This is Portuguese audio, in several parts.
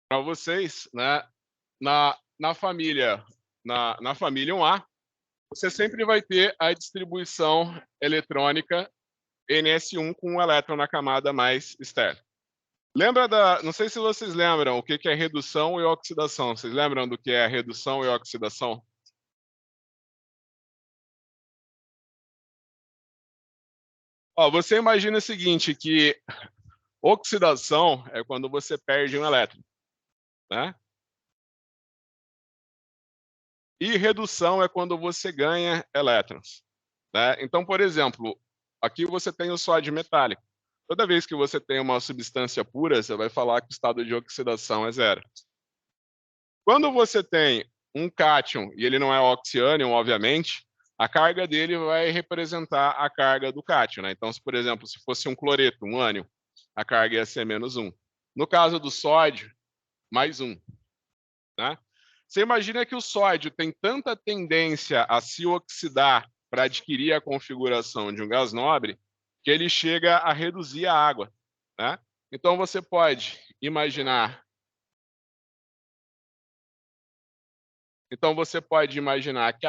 para vocês, né, na família na família 1A, você sempre vai ter a distribuição eletrônica NS1 com um elétron na camada mais externa. Lembra não sei se vocês lembram o que é redução e oxidação. Vocês lembram do que é redução e oxidação? Ó, você imagina o seguinte, que oxidação é quando você perde um elétron, né? E redução é quando você ganha elétrons, né? Então, por exemplo, aqui você tem o sódio metálico. Toda vez que você tem uma substância pura, você vai falar que o estado de oxidação é zero. Quando você tem um cátion, e ele não é oxiânion, obviamente, a carga dele vai representar a carga do cátion, né? Então, se, por exemplo, se fosse um cloreto, um ânion, a carga ia ser -1. No caso do sódio, +1, né? Você imagina que o sódio tem tanta tendência a se oxidar para adquirir a configuração de um gás nobre, que ele chega a reduzir a água, né? Então, você pode imaginar que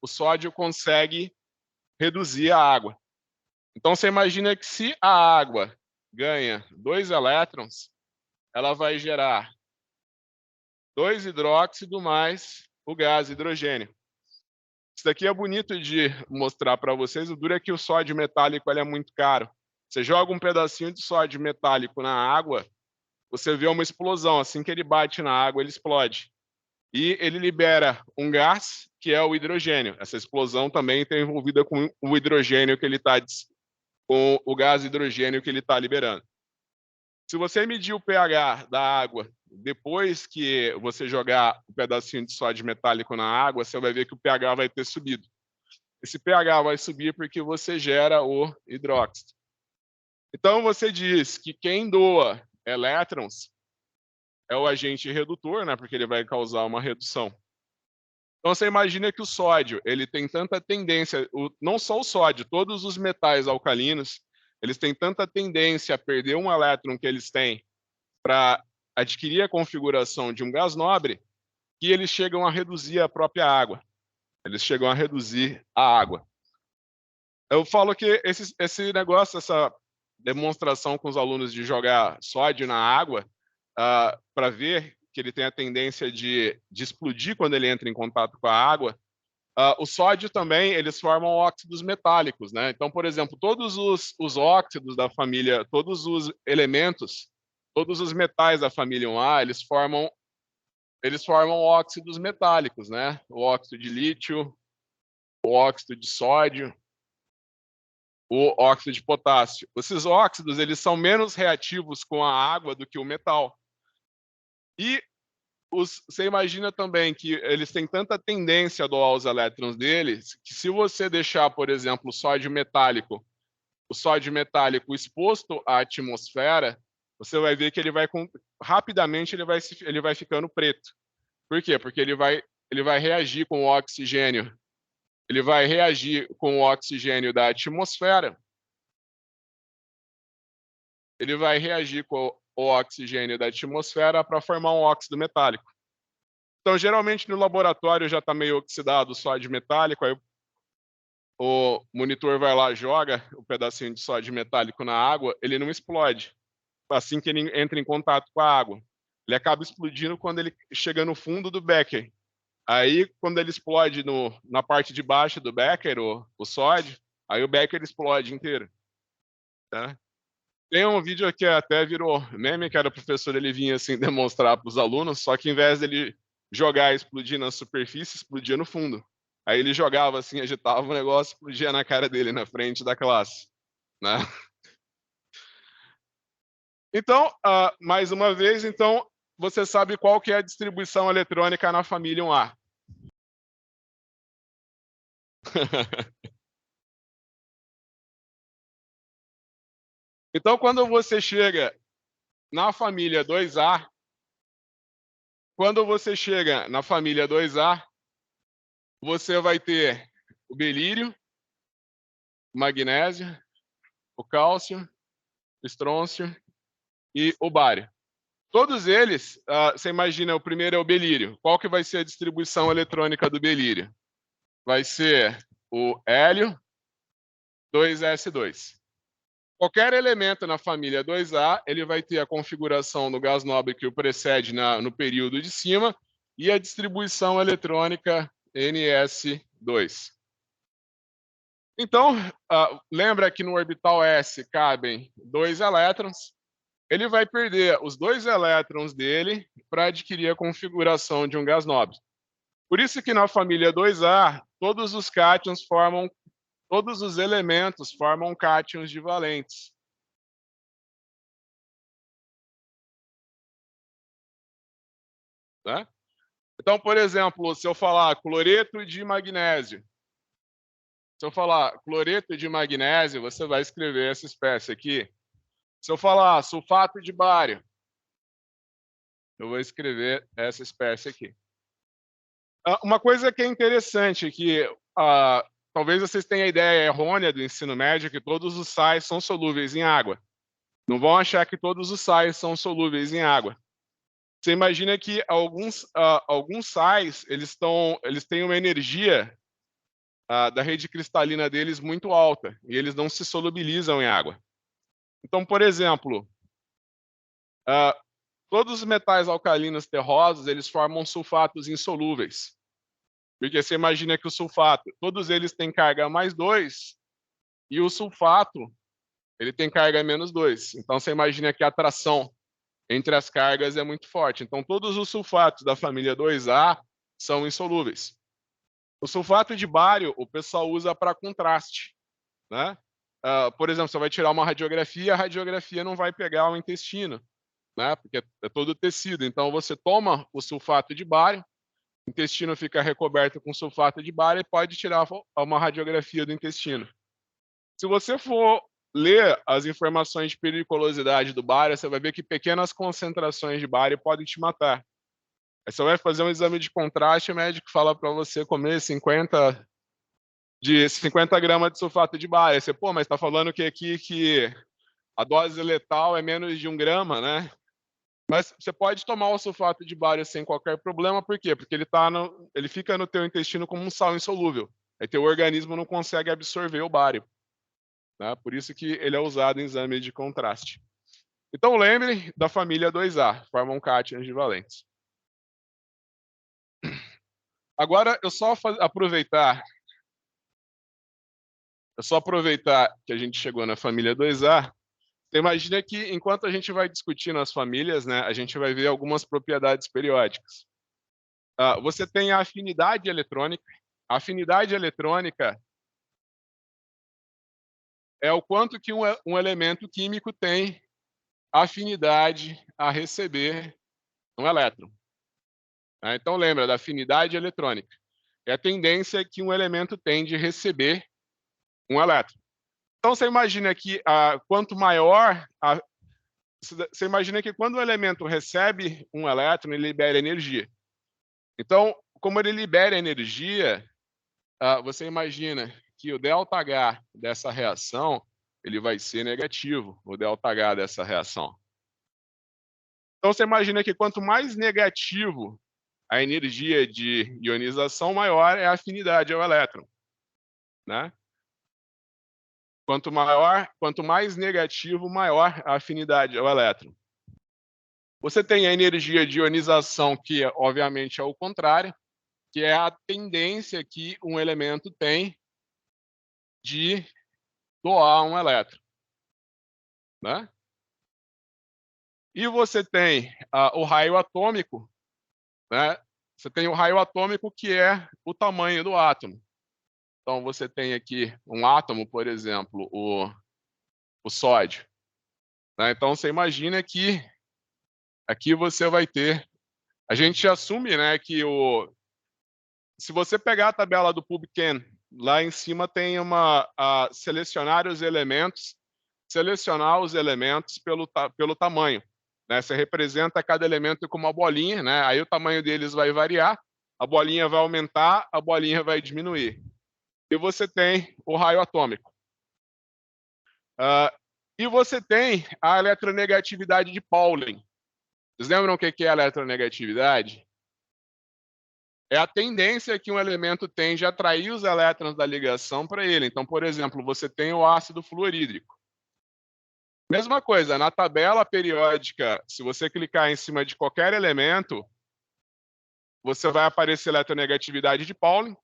o sódio consegue reduzir a água. Então, você imagina que se a água ganha 2 elétrons, ela vai gerar 2 hidróxido mais o gás hidrogênio. Isso daqui é bonito de mostrar para vocês, o duro é que o sódio metálico ele é muito caro. Você joga um pedacinho de sódio metálico na água, você vê uma explosão, assim que ele bate na água, ele explode. E ele libera um gás, que é o hidrogênio. Essa explosão também está envolvida com o hidrogênio que ele está com o gás hidrogênio que ele está liberando. Se você medir o pH da água depois que você jogar o pedacinho de sódio metálico na água, você vai ver que o pH vai ter subido. Esse pH vai subir porque você gera o hidróxido. Então você diz que quem doa elétrons é o agente redutor, né, porque ele vai causar uma redução. Então você imagina que o sódio, ele tem tanta tendência, não só o sódio, todos os metais alcalinos, eles têm tanta tendência a perder um elétron que eles têm para adquirir a configuração de um gás nobre, que eles chegam a reduzir a própria água. Eles chegam a reduzir a água. Eu falo que esse negócio, essa demonstração com os alunos de jogar sódio na água, para ver que ele tem a tendência de explodir quando ele entra em contato com a água, o sódio também, eles formam óxidos metálicos, né? Então, por exemplo, todos os óxidos da família, todos os elementos, todos os metais da família 1A, eles formam óxidos metálicos, né? O óxido de lítio, o óxido de sódio, o óxido de potássio. Esses óxidos, eles são menos reativos com a água do que o metal. E você imagina também que eles têm tanta tendência a doar os elétrons deles, que se você deixar, por exemplo, o sódio metálico exposto à atmosfera, você vai ver que rapidamente ele vai ficando preto. Por quê? Porque ele vai reagir com o oxigênio. Ele vai reagir com o oxigênio da atmosfera. Ele vai reagir com o oxigênio da atmosfera para formar um óxido metálico. Então, geralmente, no laboratório já está meio oxidado o sódio metálico, aí o monitor vai lá, joga o pedacinho de sódio metálico na água, ele não explode assim que ele entra em contato com a água. Ele acaba explodindo quando ele chega no fundo do becker. Aí, quando ele explode na parte de baixo do becker, o sódio, aí o becker explode inteiro. Tá? Tem um vídeo que até virou meme, que era o professor, ele vinha assim demonstrar para os alunos, só que em vez dele jogar e explodir na superfície, explodia no fundo. Aí ele jogava assim, agitava o negócio, explodia na cara dele, na frente da classe, né? Então, mais uma vez, então, você sabe qual que é a distribuição eletrônica na família 1A. Então, quando você chega na família 2A, você vai ter o belírio, o magnésio, o cálcio, o estrôncio e o bário. Todos eles, você imagina, o primeiro é o belírio. Qual que vai ser a distribuição eletrônica do belírio? Vai ser o hélio 2s2. Qualquer elemento na família 2A, ele vai ter a configuração do gás nobre que o precede no período de cima e a distribuição eletrônica ns2. Então, lembra que no orbital s cabem 2 elétrons. Ele vai perder os 2 elétrons dele para adquirir a configuração de um gás nobre. Por isso que na família 2A, todos os cátions formam, todos os elementos formam cátions divalentes. Né? Então, por exemplo, se eu falar cloreto de magnésio, se eu falar cloreto de magnésio, você vai escrever essa espécie aqui. Se eu falar sulfato de bário, eu vou escrever essa espécie aqui. Uma coisa que é interessante, que talvez vocês tenham a ideia errônea do ensino médio, que todos os sais são solúveis em água. Não vão achar que todos os sais são solúveis em água. Você imagina que alguns sais, eles têm uma energia da rede cristalina deles muito alta, e eles não se solubilizam em água. Então, por exemplo, todos os metais alcalinos terrosos, eles formam sulfatos insolúveis. Porque você imagina que o sulfato, todos eles têm carga mais 2, e o sulfato, ele tem carga menos 2. Então, você imagina que a atração entre as cargas é muito forte. Então, todos os sulfatos da família 2A são insolúveis. O sulfato de bário, o pessoal usa para contraste. Né? Por exemplo, você vai tirar uma radiografia, a radiografia não vai pegar o intestino, né? Porque é todo tecido. Então, você toma o sulfato de bário, o intestino fica recoberto com sulfato de bário e pode tirar uma radiografia do intestino. Se você for ler as informações de periculosidade do bário, você vai ver que pequenas concentrações de bário podem te matar. Aí você vai fazer um exame de contraste, o médico fala para você comer 50 gramas de sulfato de bário. Aí você, pô, mas está falando que aqui que a dose letal é menos de 1 grama, né? Mas você pode tomar o sulfato de bário sem qualquer problema, por quê? Porque ele fica no teu intestino como um sal insolúvel. Aí teu organismo não consegue absorver o bário. Né? Por isso que ele é usado em exame de contraste. Então lembre da família 2A, formam cátions divalentes. Agora, eu só aproveitar que a gente chegou na família 2A. Você imagina que, enquanto a gente vai discutindo as famílias, né, a gente vai ver algumas propriedades periódicas. Você tem a afinidade eletrônica. A afinidade eletrônica é o quanto que um elemento químico tem afinidade a receber um elétron. Então, lembra da afinidade eletrônica. É a tendência que um elemento tem de receber um elétron. Então, você imagina que quanto maior você imagina que quando o elemento recebe um elétron, ele libera energia. Então, como ele libera energia, você imagina que o ΔH dessa reação ele vai ser negativo, o ΔH dessa reação. Então, você imagina que quanto mais negativo a energia de ionização, maior é a afinidade ao elétron. Né? Quanto mais negativo, maior a afinidade ao elétron. Você tem a energia de ionização, que obviamente é o contrário, que é a tendência que um elemento tem de doar um elétron. Né? E você tem o raio atômico, né? Você tem o raio atômico, que é o tamanho do átomo. Então, você tem aqui um átomo, por exemplo, o sódio. Né? Então, você imagina que aqui você vai ter... A gente assume, né, que se você pegar a tabela do PubChem, lá em cima tem selecionar os elementos pelo tamanho. Né? Você representa cada elemento com uma bolinha, né? Aí o tamanho deles vai variar, a bolinha vai aumentar, a bolinha vai diminuir. E você tem o raio atômico. E você tem a eletronegatividade de Pauling. Vocês lembram o que é a eletronegatividade? É a tendência que um elemento tem de atrair os elétrons da ligação para ele. Então, por exemplo, você tem o ácido fluorídrico. Mesma coisa, na tabela periódica, se você clicar em cima de qualquer elemento, você vai aparecer a eletronegatividade de Pauling.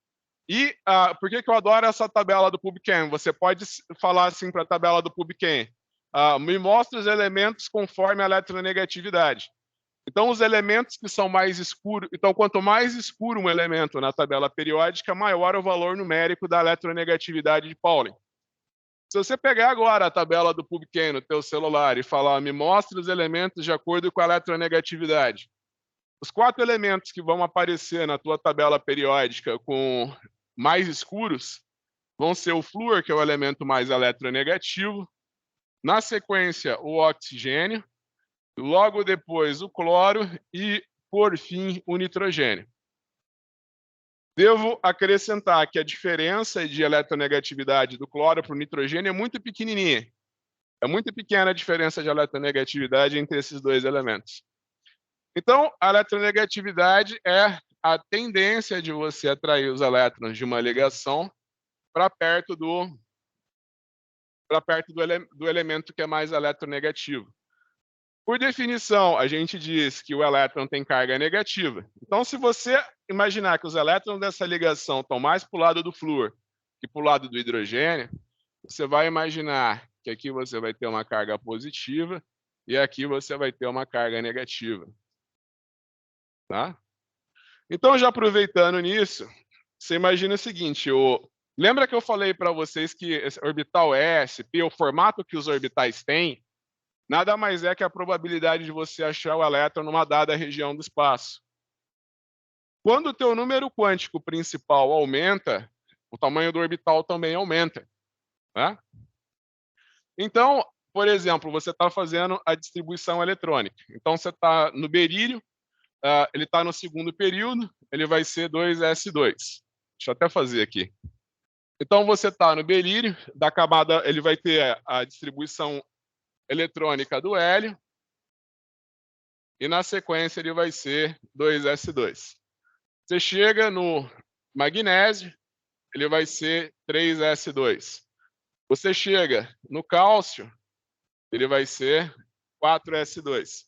E por que eu adoro essa tabela do PubChem? Você pode falar assim para a tabela do PubChem: me mostra os elementos conforme a eletronegatividade. Então, os elementos que são mais escuros... Então, quanto mais escuro um elemento na tabela periódica, maior o valor numérico da eletronegatividade de Pauling. Se você pegar agora a tabela do PubChem no teu celular e falar, me mostre os elementos de acordo com a eletronegatividade, os 4 elementos que vão aparecer na tua tabela periódica com mais escuros vão ser o flúor, que é o elemento mais eletronegativo, na sequência o oxigênio, logo depois o cloro e, por fim, o nitrogênio. Devo acrescentar que a diferença de eletronegatividade do cloro para o nitrogênio é muito pequenininha. É muito pequena a diferença de eletronegatividade entre esses 2 elementos. Então, a eletronegatividade é a tendência de você atrair os elétrons de uma ligação para perto do elemento que é mais eletronegativo. Por definição, a gente diz que o elétron tem carga negativa. Então, se você imaginar que os elétrons dessa ligação estão mais para o lado do flúor que para o lado do hidrogênio, você vai imaginar que aqui você vai ter uma carga positiva e aqui você vai ter uma carga negativa. Tá? Então, já aproveitando nisso, você imagina o seguinte, lembra que eu falei para vocês que esse orbital S, P, o formato que os orbitais têm, nada mais é que a probabilidade de você achar o elétron numa dada região do espaço. Quando o teu número quântico principal aumenta, o tamanho do orbital também aumenta. Né? Então, por exemplo, você está fazendo a distribuição eletrônica. Então, você está no berílio, ele está no segundo período, ele vai ser 2s2. Deixa eu até fazer aqui. Então, você está no berílio, da camada, ele vai ter a distribuição eletrônica do hélio, e na sequência ele vai ser 2s2. Você chega no magnésio, ele vai ser 3s2. Você chega no cálcio, ele vai ser 4s2.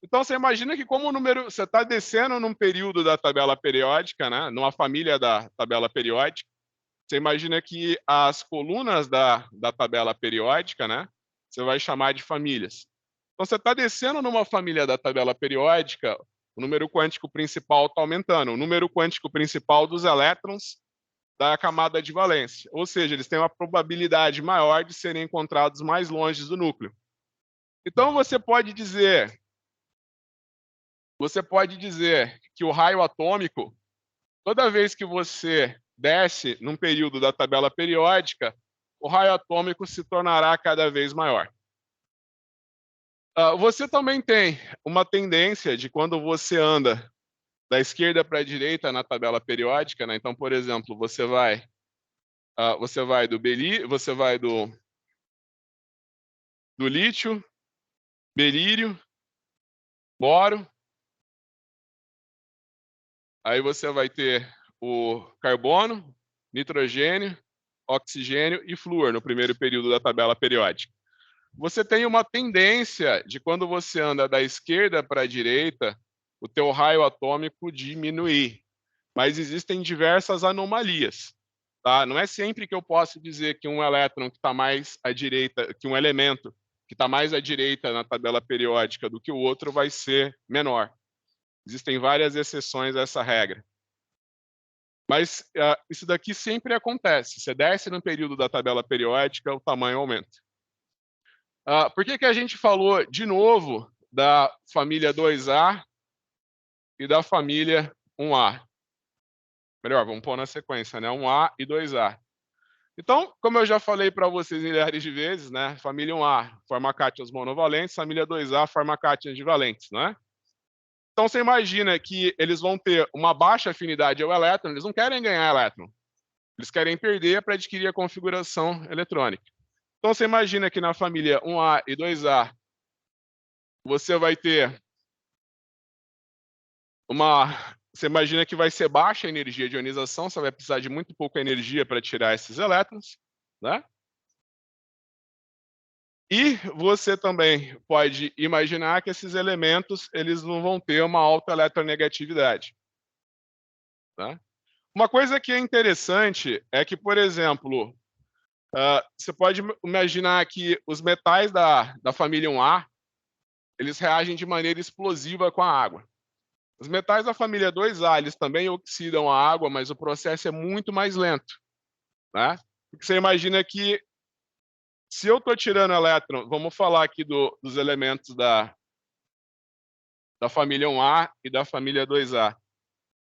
Então, você imagina que como o número... Você está descendo num período da tabela periódica, né? Numa família da tabela periódica, você imagina que as colunas da tabela periódica, né? Você vai chamar de famílias. Então, você está descendo numa família da tabela periódica, o número quântico principal está aumentando. O número quântico principal dos elétrons da camada de valência. Ou seja, eles têm uma probabilidade maior de serem encontrados mais longe do núcleo. Então, você pode dizer que o raio atômico, toda vez que você desce num período da tabela periódica, o raio atômico se tornará cada vez maior. Você também tem uma tendência de quando você anda da esquerda para a direita na tabela periódica, né? Então, por exemplo, você vai do lítio, berílio, boro, aí você vai ter o carbono, nitrogênio, oxigênio e flúor no primeiro período da tabela periódica. Você tem uma tendência de quando você anda da esquerda para a direita, o teu raio atômico diminuir. Mas existem diversas anomalias. Tá? Não é sempre que eu posso dizer que um elétron que está mais à direita, que um elemento que está mais à direita na tabela periódica do que o outro vai ser menor. Existem várias exceções a essa regra. Mas isso daqui sempre acontece. Você desce no período da tabela periódica, o tamanho aumenta. Por que a gente falou de novo da família 2A e da família 1A? Melhor, vamos pôr na sequência, né? 1A e 2A. Então, como eu já falei para vocês milhares de vezes, né? Família 1A forma cátions monovalentes, família 2A forma cátions divalentes, né? Então, você imagina que eles vão ter uma baixa afinidade ao elétron, eles não querem ganhar elétron. Eles querem perder para adquirir a configuração eletrônica. Então, você imagina que na família 1A e 2A, você vai ter Você imagina que vai ser baixa a energia de ionização, você vai precisar de muito pouca energia para tirar esses elétrons, né? E você também pode imaginar que esses elementos eles não vão ter uma alta eletronegatividade, tá? Uma coisa que é interessante é que, por exemplo, você pode imaginar que os metais da família 1A, eles reagem de maneira explosiva com a água. Os metais da família 2A, eles também oxidam a água, mas o processo é muito mais lento, né? Porque você imagina que se eu estou tirando elétron, vamos falar aqui dos elementos da família 1A e da família 2A.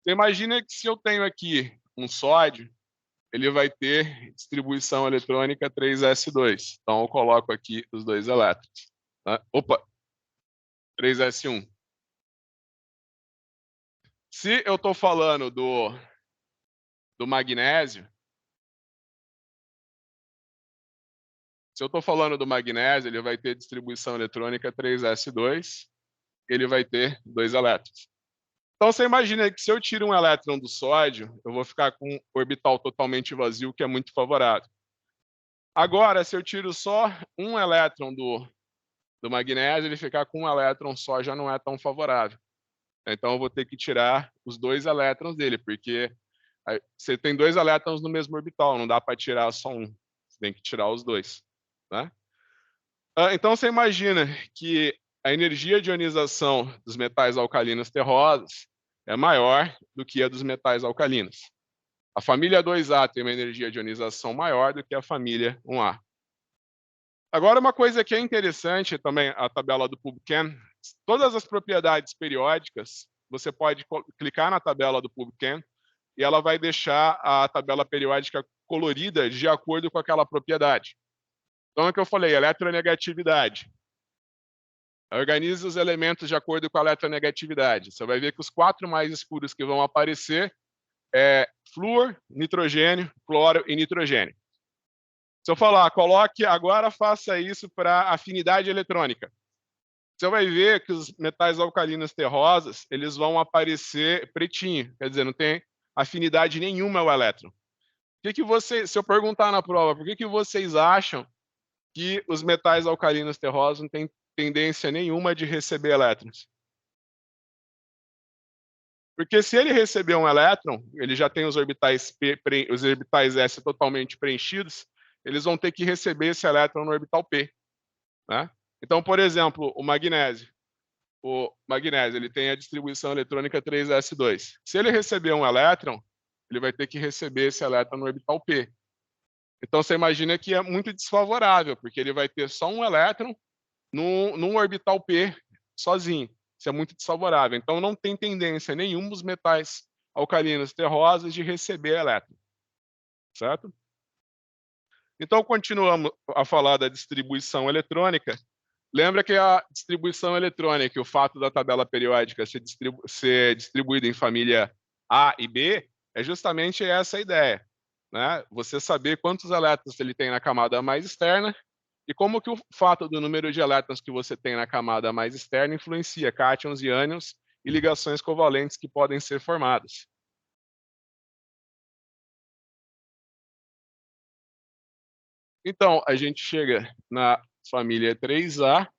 Você imagina que se eu tenho aqui um sódio, ele vai ter distribuição eletrônica 3s2. Então eu coloco aqui os dois elétrons. Tá? Opa, 3s1. Se eu estou falando do magnésio, ele vai ter distribuição eletrônica 3s2, ele vai ter dois elétrons. Então você imagina que se eu tiro um elétron do sódio, eu vou ficar com um orbital totalmente vazio, que é muito favorável. Agora, se eu tiro só um elétron do magnésio, ele ficar com um elétron só já não é tão favorável. Então eu vou ter que tirar os dois elétrons dele, porque você tem dois elétrons no mesmo orbital, não dá para tirar só um, você tem que tirar os dois, né? Então você imagina que a energia de ionização dos metais alcalinos terrosos é maior do que a dos metais alcalinos. A família 2A tem uma energia de ionização maior do que a família 1A. Agora, uma coisa que é interessante também, a tabela do PubChem, todas as propriedades periódicas, você pode clicar na tabela do PubChem e ela vai deixar a tabela periódica colorida de acordo com aquela propriedade. Então, é o que eu falei, eletronegatividade. Organize os elementos de acordo com a eletronegatividade. Você vai ver que os 4 mais escuros que vão aparecer é flúor, nitrogênio, cloro e nitrogênio. Se eu falar, coloque agora, faça isso para afinidade eletrônica. Você vai ver que os metais alcalinos terrosos, eles vão aparecer pretinho, quer dizer, não tem afinidade nenhuma ao elétron. Se eu perguntar na prova, por que vocês acham que os metais alcalinos terrosos não têm tendência nenhuma de receber elétrons? Porque se ele receber um elétron, ele já tem os orbitais S totalmente preenchidos, eles vão ter que receber esse elétron no orbital P, né? Então, por exemplo, o magnésio ele tem a distribuição eletrônica 3s2. Se ele receber um elétron, ele vai ter que receber esse elétron no orbital P. Então, você imagina que é muito desfavorável, porque ele vai ter só um elétron num orbital P sozinho. Isso é muito desfavorável. Então, não tem tendência nenhum dos metais alcalinos terrosos de receber elétron, certo? Então, continuamos a falar da distribuição eletrônica. Lembra que a distribuição eletrônica, o fato da tabela periódica ser distribuída em família A e B, é justamente essa a ideia, né? Você saber quantos elétrons ele tem na camada mais externa e como que o fato do número de elétrons que você tem na camada mais externa influencia cátions e ânions e ligações covalentes que podem ser formadas. Então, a gente chega na família 3A.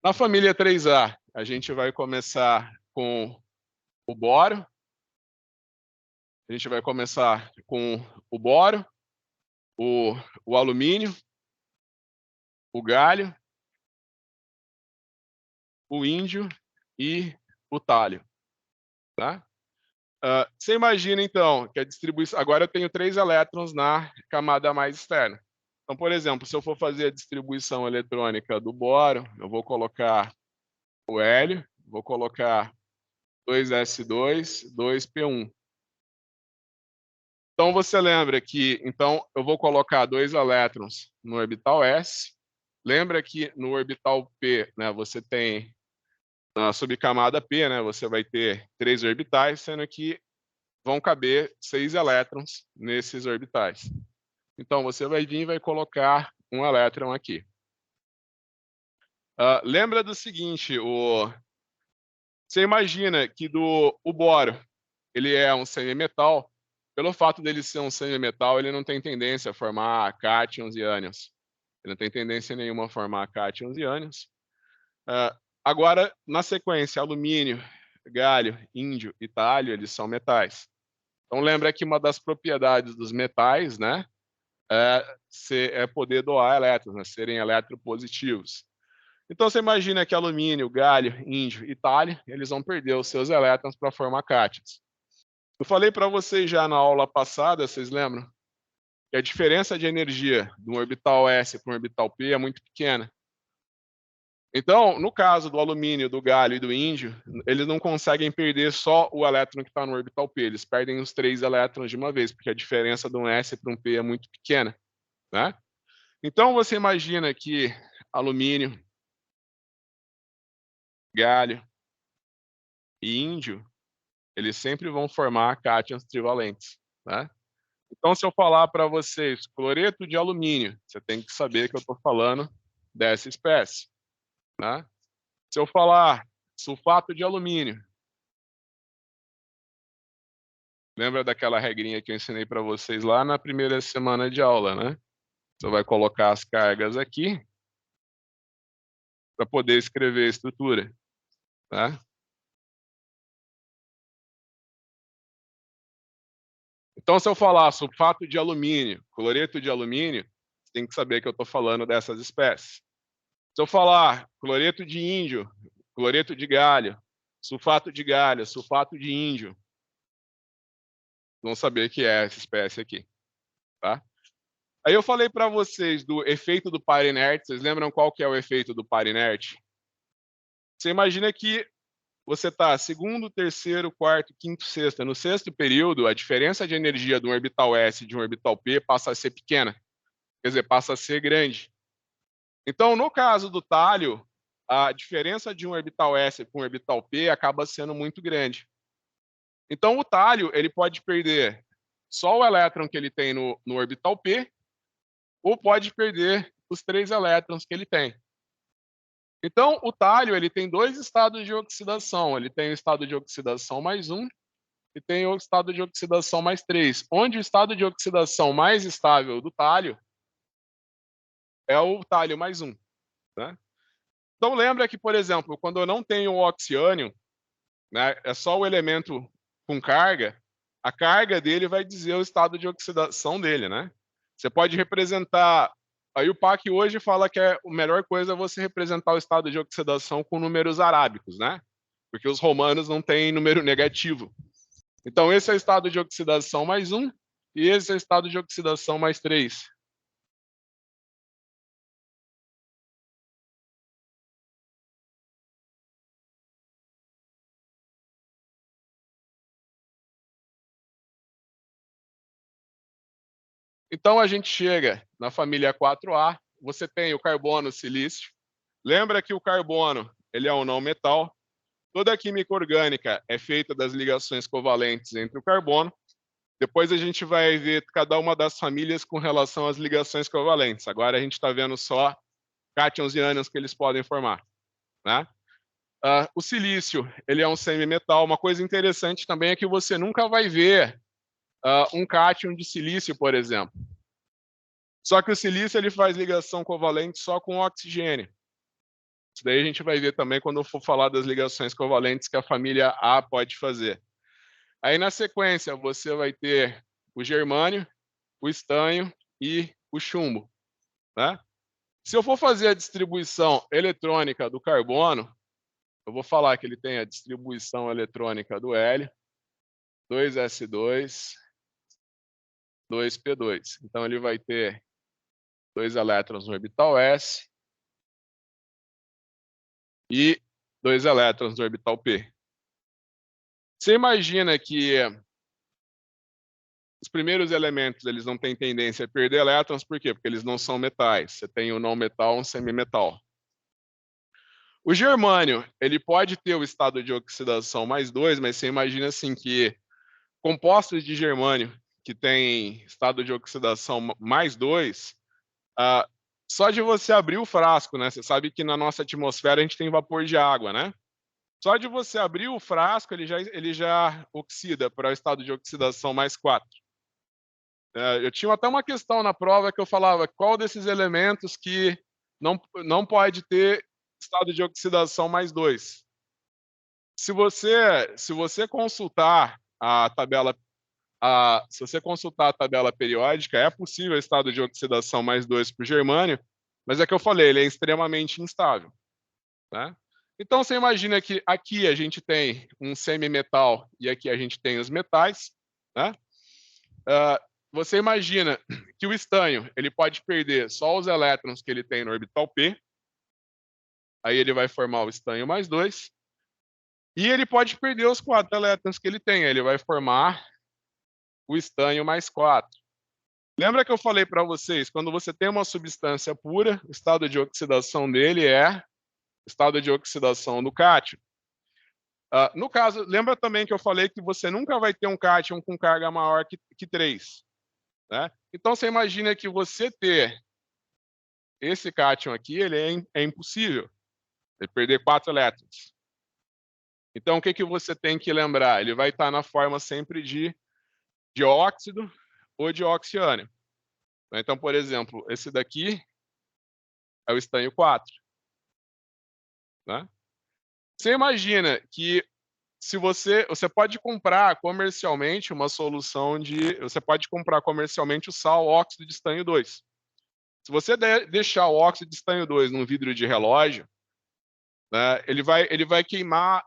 Na família 3A, a gente vai começar com o boro. A gente vai começar com o boro, o alumínio, o galho, o índio e o tálio, tá? Você imagina, então, que a distribuição... Agora eu tenho 3 elétrons na camada mais externa. Então, por exemplo, se eu for fazer a distribuição eletrônica do boro, eu vou colocar o hélio, vou colocar 2s2, 2p1. Então, você lembra que eu vou colocar 2 elétrons no orbital S. Lembra que no orbital P, né, você tem, na subcamada P, né, você vai ter 3 orbitais, sendo que vão caber 6 elétrons nesses orbitais. Então, você vai vir e vai colocar um elétron aqui. Lembra do seguinte, Você imagina que o boro, ele é um semimetal, pelo fato dele ser um semimetal, ele não tem tendência a formar cátions e ânions. Ele não tem tendência nenhuma a formar cátions e ânions. Agora, na sequência, alumínio, galho, índio e tálio, eles são metais. Então, lembra que uma das propriedades dos metais, né, é poder doar elétrons, né, serem eletropositivos. Então, você imagina que alumínio, galho, índio e tálio, eles vão perder os seus elétrons para formar cátions. Eu falei para vocês já na aula passada, vocês lembram? Que a diferença de energia de um orbital S para um orbital P é muito pequena. Então, no caso do alumínio, do galho e do índio, eles não conseguem perder só o elétron que está no orbital P, eles perdem os 3 elétrons de uma vez, porque a diferença de um S para um P é muito pequena, né? Então, você imagina que alumínio, galho e índio, eles sempre vão formar cátions trivalentes, né? Então, se eu falar para vocês cloreto de alumínio, você tem que saber que eu estou falando dessa espécie, né? Se eu falar sulfato de alumínio, lembra daquela regrinha que eu ensinei para vocês lá na primeira semana de aula, né? Você vai colocar as cargas aqui para poder escrever a estrutura, tá? Então, se eu falar sulfato de alumínio, cloreto de alumínio, você tem que saber que eu estou falando dessas espécies. Se eu falar cloreto de índio, cloreto de galho, sulfato de índio, vão saber que é essa espécie aqui, tá? Aí eu falei para vocês do efeito do par inerte. Vocês lembram qual que é o efeito do par inerte? Você imagina que você está segundo, terceiro, quarto, quinto, sexto. No sexto período, a diferença de energia de um orbital S e de um orbital P passa a ser pequena. Quer dizer, passa a ser grande. Então, no caso do tálio, a diferença de um orbital S com um orbital P acaba sendo muito grande. Então, o tálio ele pode perder só o elétron que ele tem no orbital P, ou pode perder os 3 elétrons que ele tem. Então, o tálio ele tem 2 estados de oxidação. Ele tem o estado de oxidação mais 1 e tem o estado de oxidação mais 3, onde o estado de oxidação mais estável do tálio é o tálio mais 1. Né? Então, lembra que, por exemplo, quando eu não tenho o oxiânion, né, é só o elemento com carga, a carga dele vai dizer o estado de oxidação dele, né? Você pode representar. Aí o PAC hoje fala que a melhor coisa é você representar o estado de oxidação com números arábicos, né? Porque os romanos não têm número negativo. Então, esse é o estado de oxidação mais 1 e esse é o estado de oxidação mais 3. Então, a gente chega na família 4A, você tem o carbono silício. Lembra que o carbono ele é um não metal. Toda a química orgânica é feita das ligações covalentes entre o carbono. Depois a gente vai ver cada uma das famílias com relação às ligações covalentes. Agora a gente está vendo só cátions e ânions que eles podem formar, né? O silício ele é um semimetal. Uma coisa interessante também é que você nunca vai ver um cátion de silício, por exemplo. Só que o silício ele faz ligação covalente só com oxigênio. Isso daí a gente vai ver também quando eu for falar das ligações covalentes que a família A pode fazer. Aí na sequência você vai ter o germânio, o estanho e o chumbo, né? Se eu for fazer a distribuição eletrônica do carbono, eu vou falar que ele tem a distribuição eletrônica do hélio, 2s2, 2p2. Então ele vai ter 2 elétrons no orbital s e 2 elétrons no orbital p. Você imagina que os primeiros elementos eles não têm tendência a perder elétrons, por quê? Porque eles não são metais. Você tem um não metal, um semimetal. O germânio, ele pode ter o estado de oxidação mais 2, mas você imagina assim que compostos de germânio que tem estado de oxidação mais 2, só de você abrir o frasco, né? Você sabe que na nossa atmosfera a gente tem vapor de água, né? Só de você abrir o frasco, ele já oxida para o estado de oxidação mais 4. Eu tinha até uma questão na prova que eu falava qual desses elementos que não pode ter estado de oxidação mais 2. Se você consultar a tabela se você consultar a tabela periódica, é possível estado de oxidação mais 2 para o germânio, mas é que eu falei, ele é extremamente instável, né? Então, você imagina que aqui a gente tem um semimetal e aqui a gente tem os metais, né? Você imagina que o estânio ele pode perder só os elétrons que ele tem no orbital P, aí ele vai formar o estânio mais 2, e ele pode perder os 4 elétrons que ele tem, ele vai formar o estânio mais 4. Lembra que eu falei para vocês, quando você tem uma substância pura, o estado de oxidação dele é o estado de oxidação do cátion. No caso, lembra também que eu falei que você nunca vai ter um cátion com carga maior que 3. Né? Então, você imagina que você ter esse cátion aqui, ele é impossível. Ele perder 4 elétrons. Então, o que você tem que lembrar? Ele vai estar na forma sempre de dióxido ou de oxiânio. Então, por exemplo, esse daqui é o estânio 4. Né? Você imagina que se você pode comprar comercialmente uma solução você pode comprar comercialmente o sal óxido de estanho 2. Se você deixar o óxido de estanho 2 num vidro de relógio, né, ele vai queimar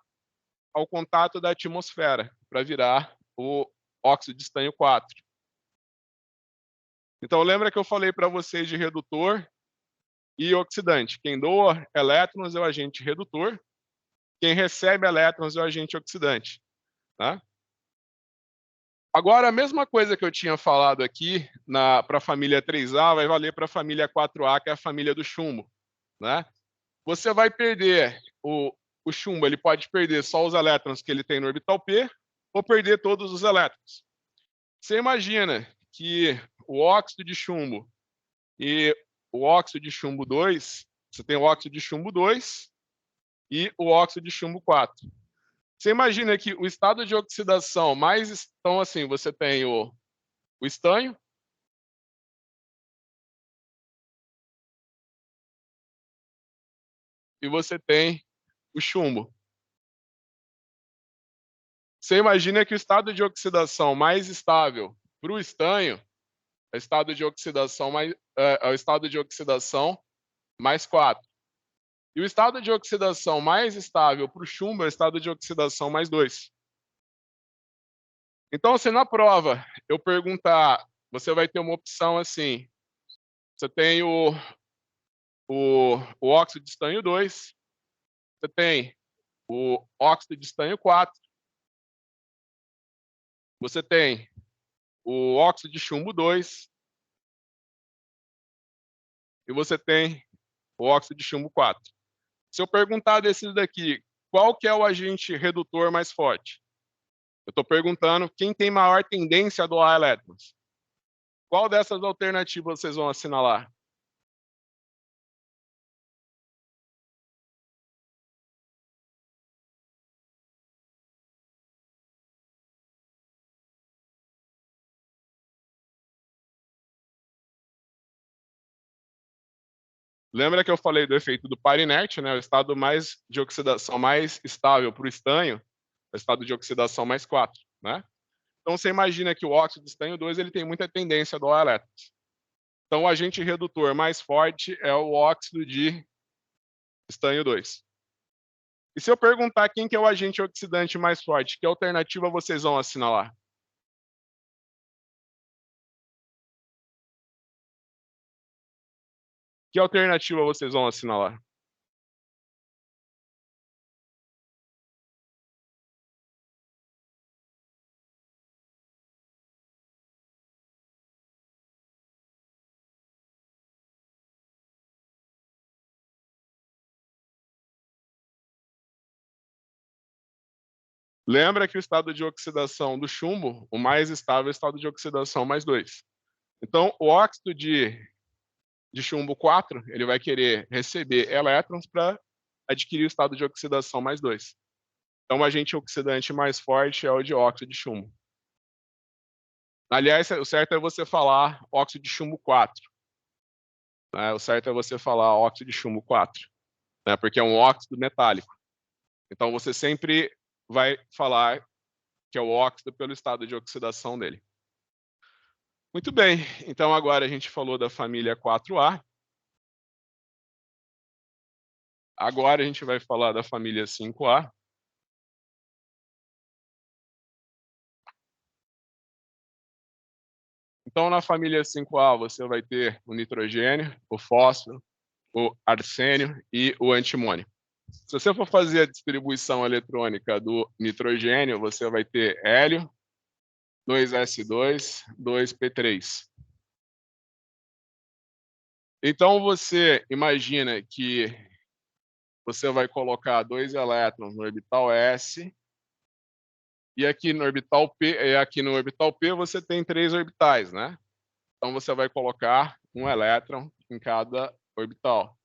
ao contato da atmosfera para virar o óxido de estanho 4. Então, lembra que eu falei para vocês de redutor e oxidante. Quem doa elétrons é o agente redutor, quem recebe elétrons é o agente oxidante. Tá? Agora, a mesma coisa que eu tinha falado aqui para a família 3A vai valer para a família 4A, que é a família do chumbo. Né? Você vai perder o chumbo, ele pode perder só os elétrons que ele tem no orbital P ou perder todos os elétrons. Você imagina que o óxido de chumbo e o óxido de chumbo 2, você tem o óxido de chumbo 2 e o óxido de chumbo 4. Você imagina que o estado de oxidação mais... Então, assim, você tem o estanho, e você tem o chumbo. Você imagina que o estado de oxidação mais estável para o estanho é o estado de oxidação mais 4. E o estado de oxidação mais estável para o chumbo é o estado de oxidação mais 2. Então, se na prova eu perguntar, você vai ter uma opção assim, você tem o óxido de estanho 2, você tem o óxido de estanho 4, você tem o óxido de chumbo 2 e você tem o óxido de chumbo 4. Se eu perguntar desses daqui, qual que é o agente redutor mais forte? Eu estou perguntando quem tem maior tendência a doar elétrons. Qual dessas alternativas vocês vão assinalar? Lembra que eu falei do efeito do par inerte, né? O estado mais de oxidação mais estável para o estanho, é o estado de oxidação mais 4, né? Então, você imagina que o óxido de estanho 2 ele tem muita tendência a doar elétrons. Então, o agente redutor mais forte é o óxido de estanho 2. E se eu perguntar quem que é o agente oxidante mais forte, que alternativa vocês vão assinalar? Que alternativa vocês vão assinalar? Lembra que o estado de oxidação do chumbo, o mais estável é o estado de oxidação mais 2. Então, o óxido de chumbo 4, ele vai querer receber elétrons para adquirir o estado de oxidação mais 2. Então, o agente oxidante mais forte é o dióxido de chumbo. Aliás, o certo é você falar óxido de chumbo 4. Né? O certo é você falar óxido de chumbo 4, né? Porque é um óxido metálico. Então, você sempre vai falar que é o óxido pelo estado de oxidação dele. Muito bem, então agora a gente falou da família 4A. Agora a gente vai falar da família 5A. Então, na família 5A, você vai ter o nitrogênio, o fósforo, o arsênio e o antimônio. Se você for fazer a distribuição eletrônica do nitrogênio, você vai ter hélio, 2s2, 2p3. Então, você imagina que você vai colocar 2 elétrons no orbital s, e aqui no orbital P você tem 3 orbitais, né? Então, você vai colocar um elétron em cada orbital.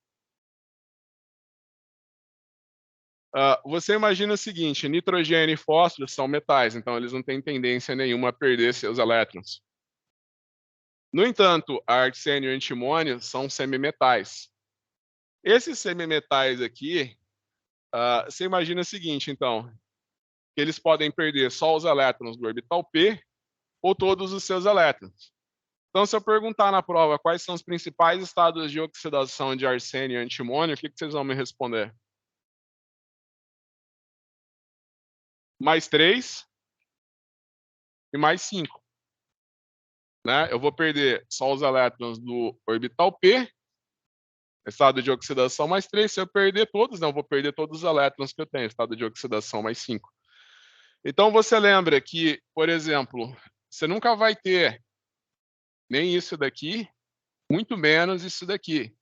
Você imagina o seguinte, nitrogênio e fósforo são metais, então eles não têm tendência nenhuma a perder seus elétrons. No entanto, arsênio e antimônio são semimetais. Esses semimetais aqui, você imagina o seguinte, então, que eles podem perder só os elétrons do orbital P ou todos os seus elétrons. Então, se eu perguntar na prova quais são os principais estados de oxidação de arsênio e antimônio, o que vocês vão me responder? Mais 3 e mais 5. Né? Eu vou perder só os elétrons do orbital P, estado de oxidação mais 3. Se eu perder todos, não, eu vou perder todos os elétrons que eu tenho, estado de oxidação mais 5. Então, você lembra que, por exemplo, você nunca vai ter nem isso daqui, muito menos isso daqui,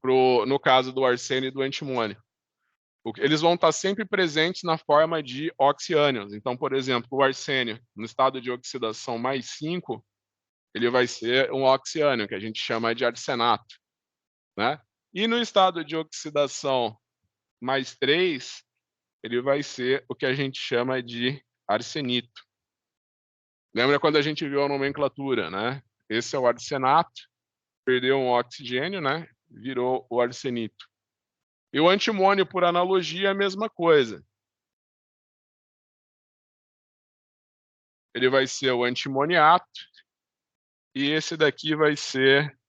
no caso do arsênio e do antimônio. Eles vão estar sempre presentes na forma de oxiânions. Então, por exemplo, o arsênio, no estado de oxidação mais 5, ele vai ser um oxiânion, que a gente chama de arsenato. Né? E no estado de oxidação mais 3, ele vai ser o que a gente chama de arsenito. Lembra quando a gente viu a nomenclatura, né? Esse é o arsenato, perdeu um oxigênio, né? Virou o arsenito. E o antimônio, por analogia, é a mesma coisa. Ele vai ser o antimoniato e esse daqui vai ser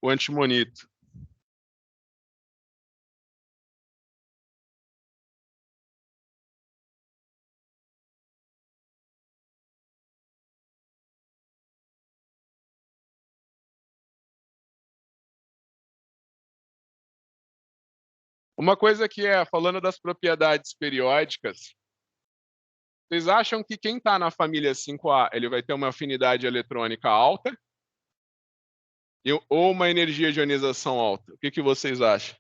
o antimonito. Uma coisa que falando das propriedades periódicas, vocês acham que quem está na família 5A, ele vai ter uma afinidade eletrônica alta ou uma energia de ionização alta? O que vocês acham?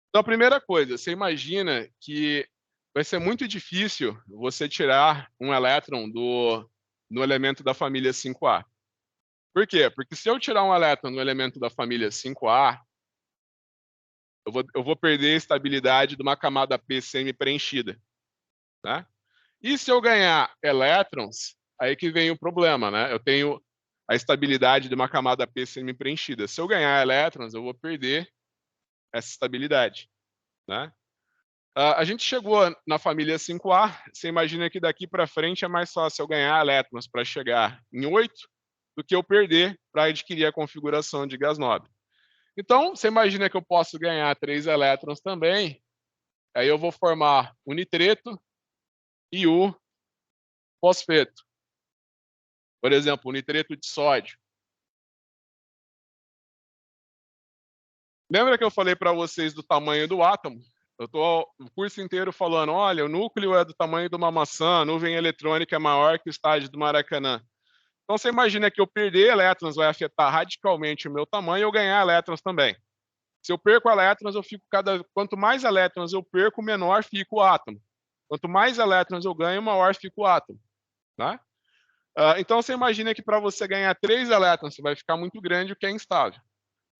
Então, a primeira coisa, você imagina que vai ser muito difícil você tirar um elétron no elemento da família 5A. Por quê? Porque se eu tirar um elétron no elemento da família 5A, eu vou perder a estabilidade de uma camada P semi-preenchida. Né? E se eu ganhar elétrons, aí que vem o problema, né? Eu tenho a estabilidade de uma camada P semi-preenchida. Se eu ganhar elétrons, eu vou perder essa estabilidade. Né? A gente chegou na família 5A, você imagina que daqui para frente é mais fácil eu ganhar elétrons para chegar em 8 do que eu perder para adquirir a configuração de gás nobre. Então, você imagina que eu posso ganhar 3 elétrons também, aí eu vou formar o nitreto e o fosfeto. Por exemplo, o nitreto de sódio. Lembra que eu falei para vocês do tamanho do átomo? Eu estou o curso inteiro falando, olha, o núcleo é do tamanho de uma maçã, a nuvem eletrônica é maior que o estádio do Maracanã. Então, você imagina que eu perder elétrons vai afetar radicalmente o meu tamanho e eu ganhar elétrons também. Se eu perco elétrons, quanto mais elétrons eu perco, menor fica o átomo. Quanto mais elétrons eu ganho, maior fica o átomo. Né? Então, você imagina que para você ganhar 3 elétrons, você vai ficar muito grande, o que é instável.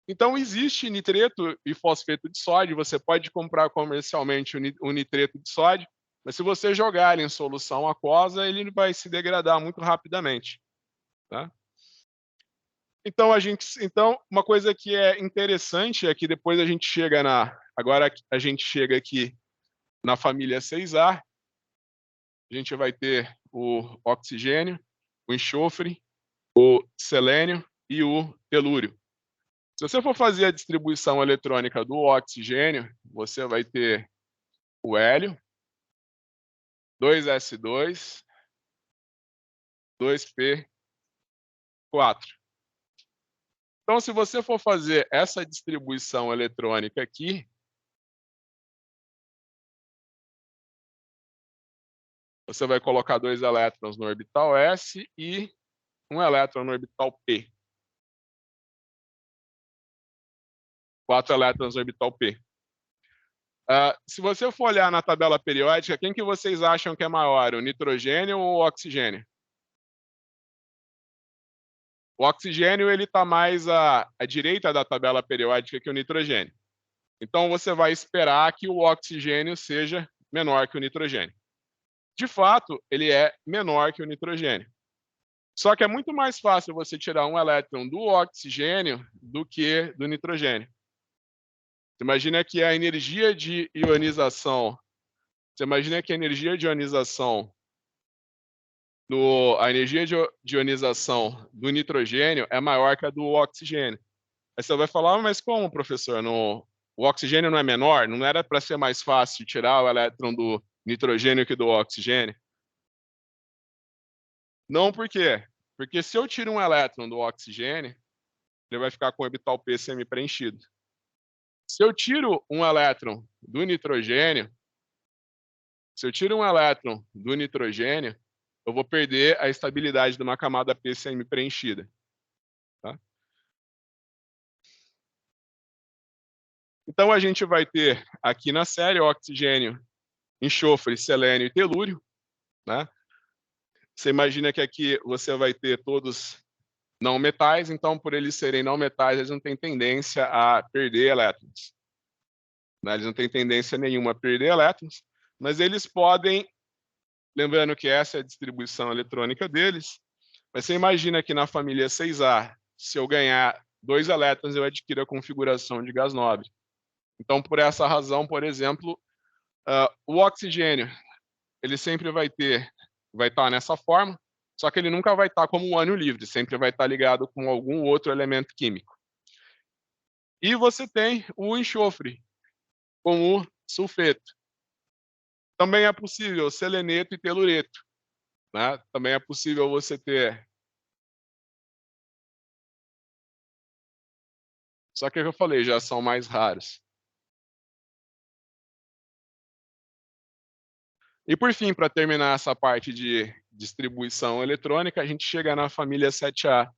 Então, existe nitreto e fosfeto de sódio, você pode comprar comercialmente o nitreto de sódio, mas se você jogar ele em solução aquosa, ele vai se degradar muito rapidamente, tá? Então, uma coisa que é interessante é que depois a gente chega agora a gente chega aqui na família 6A, a gente vai ter o oxigênio, o enxofre, o selênio e o telúrio. Se você for fazer a distribuição eletrônica do oxigênio, você vai ter o hélio, 2s2, 2p4. Então, se você for fazer essa distribuição eletrônica aqui, você vai colocar 2 elétrons no orbital S e 1 elétron no orbital P. 4 elétrons no orbital P. Se você for olhar na tabela periódica, quem que vocês acham que é maior, o nitrogênio ou o oxigênio? O oxigênio ele está mais à direita da tabela periódica que o nitrogênio. Então, você vai esperar que o oxigênio seja menor que o nitrogênio. De fato, ele é menor que o nitrogênio. Só que é muito mais fácil você tirar um elétron do oxigênio do que do nitrogênio. Você imagina que a energia de ionização, a energia de ionização do nitrogênio é maior que a do oxigênio. Aí você vai falar, mas como, professor? O oxigênio não é menor? Não era para ser mais fácil tirar o elétron do nitrogênio que do oxigênio? Não, por quê? Porque se eu tiro um elétron do oxigênio, ele vai ficar com o orbital P semi-preenchido. Se eu tiro um elétron do nitrogênio, eu vou perder a estabilidade de uma camada P semi-preenchida. Tá? Então, a gente vai ter aqui na série oxigênio, enxofre, selênio e telúrio. Né? Você imagina que aqui você vai ter todos não metais, então, por eles serem não metais, eles não têm tendência a perder elétrons. Né? Eles não têm tendência nenhuma a perder elétrons, mas eles podem, lembrando que essa é a distribuição eletrônica deles, mas você imagina que na família 6A, se eu ganhar 2 elétrons, eu adquiro a configuração de gás nobre. Então, por essa razão, por exemplo, o oxigênio, ele sempre vai estar nessa forma, só que ele nunca vai estar como um ânion livre, sempre vai estar ligado com algum outro elemento químico. E você tem o enxofre, com o sulfeto. Também é possível seleneto e telureto. Né? Também é possível você ter. Só que, eu falei, já são mais raros. E, por fim, para terminar essa parte de distribuição eletrônica, a gente chega na família 7A.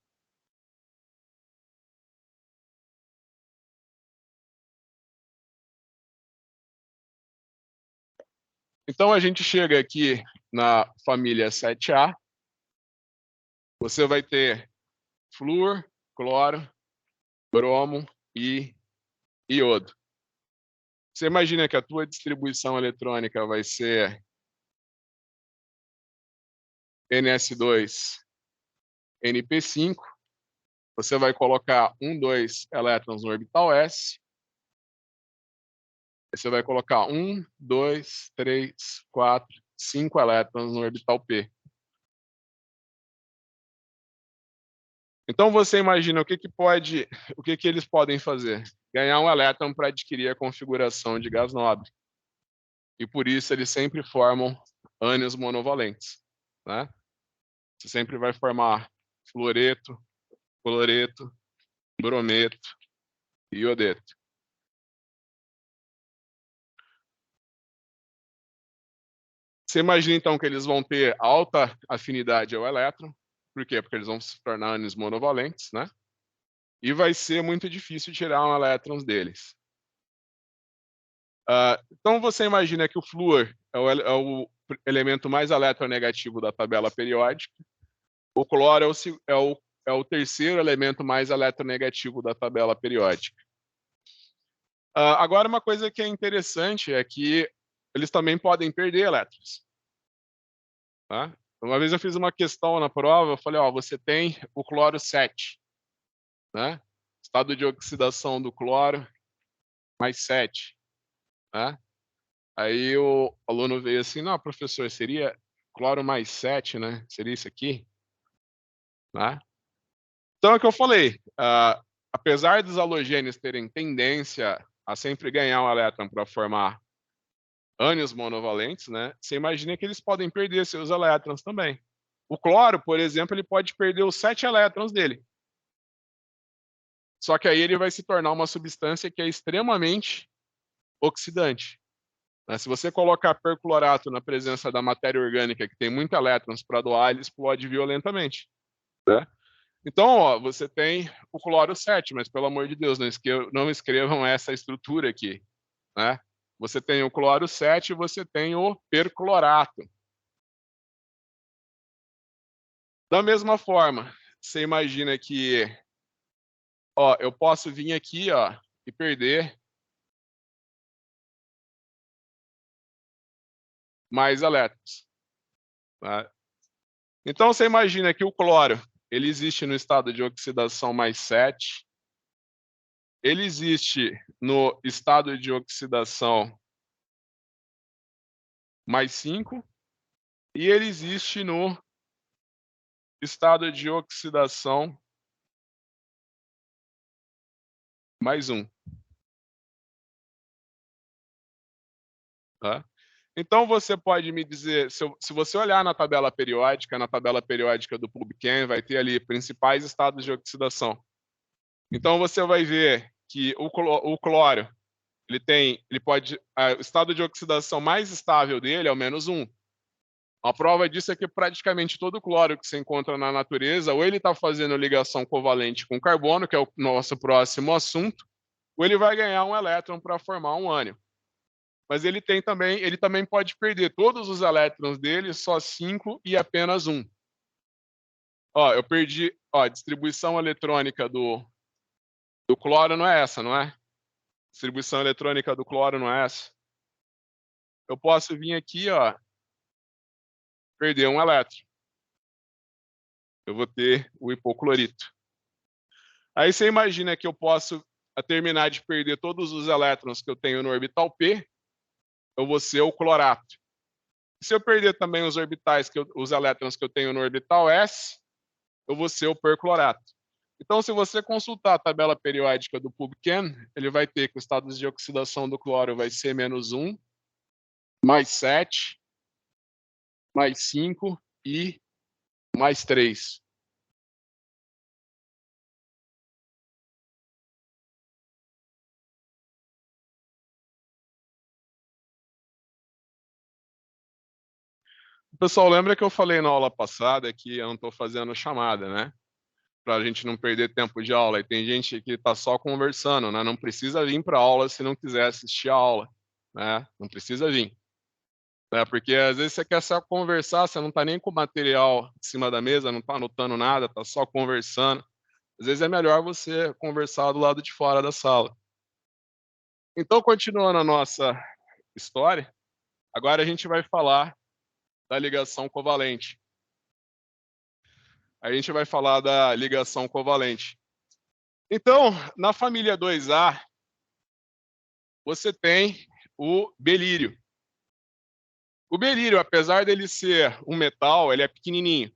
Então, a gente chega aqui na família 7A. Você vai ter flúor, cloro, bromo e iodo. Você imagina que a tua distribuição eletrônica vai ser NS2, NP5. Você vai colocar 1, 2 elétrons no orbital S. Você vai colocar 1, 2, 3, 4, 5 elétrons no orbital P. Então você imagina o que eles podem fazer? Ganhar um elétron para adquirir a configuração de gás nobre. E por isso eles sempre formam ânions monovalentes. Né? Você sempre vai formar fluoreto, cloreto, brometo e iodeto. Você imagina, então, que eles vão ter alta afinidade ao elétron. Por quê? Porque eles vão se tornar ânions monovalentes, né? E vai ser muito difícil tirar um elétron deles. Então, você imagina que o flúor é o elemento mais eletronegativo da tabela periódica. O cloro é o é o terceiro elemento mais eletronegativo da tabela periódica. Agora, uma coisa que é interessante é que eles também podem perder elétrons. Tá? Uma vez eu fiz uma questão na prova, eu falei, ó, você tem o cloro 7, né? Estado de oxidação do cloro mais 7, né? Aí o aluno veio assim, não, professor, seria cloro mais 7, né? Seria isso aqui? Né? Então é o que eu falei, apesar dos halogênios terem tendência a sempre ganhar um elétron para formar ânions monovalentes, né? Você imagina que eles podem perder seus elétrons também. O cloro, por exemplo, ele pode perder os 7 elétrons dele. Só que aí ele vai se tornar uma substância que é extremamente oxidante. Se você colocar perclorato na presença da matéria orgânica que tem muitos elétrons para doar, ele explode violentamente. Né? Então, ó, você tem o cloro 7, mas pelo amor de Deus, não escrevam essa estrutura aqui. Né? Você tem o cloro 7 e você tem o perclorato. Da mesma forma, você imagina que ó, eu posso vir aqui ó, e perder mais elétrons. Tá? Então, você imagina que o cloro ele existe no estado de oxidação mais 7, ele existe no estado de oxidação mais 5 e ele existe no estado de oxidação mais 1. Tá? Então, você pode me dizer, se você olhar na tabela periódica do PubChem, vai ter ali principais estados de oxidação. Então, você vai ver que o cloro, o estado de oxidação mais estável dele é o -1. A prova disso é que praticamente todo cloro que se encontra na natureza, ou ele está fazendo ligação covalente com carbono, que é o nosso próximo assunto, ou ele vai ganhar um elétron para formar um ânion. Mas ele também pode perder todos os elétrons dele, só 5 e apenas 1. Ó, eu perdi, ó, a distribuição eletrônica do cloro não é essa, não é? Distribuição eletrônica do cloro não é essa. Eu posso vir aqui, ó, perder um elétron. Eu vou ter o hipoclorito. Aí você imagina que eu posso terminar de perder todos os elétrons que eu tenho no orbital P, eu vou ser o clorato. Se eu perder também os os elétrons que eu tenho no orbital S, eu vou ser o perclorato. Então, se você consultar a tabela periódica do PubChem, ele vai ter que os estados de oxidação do cloro vai ser -1, mais 7, mais 5 e mais 3. Pessoal, lembra que eu falei na aula passada que eu não estou fazendo chamada, né? Para a gente não perder tempo de aula. E tem gente que está só conversando, né? Não precisa vir para a aula se não quiser assistir a aula, né? Não precisa vir. Né? Porque às vezes você quer só conversar, você não está nem com o material em cima da mesa, não está anotando nada, está só conversando. Às vezes é melhor você conversar do lado de fora da sala. Então, continuando a nossa história, agora a gente vai falar da ligação covalente. A gente vai falar da ligação covalente. Então, na família 2A, você tem o belírio. O belírio, apesar dele ser um metal, ele é pequenininho.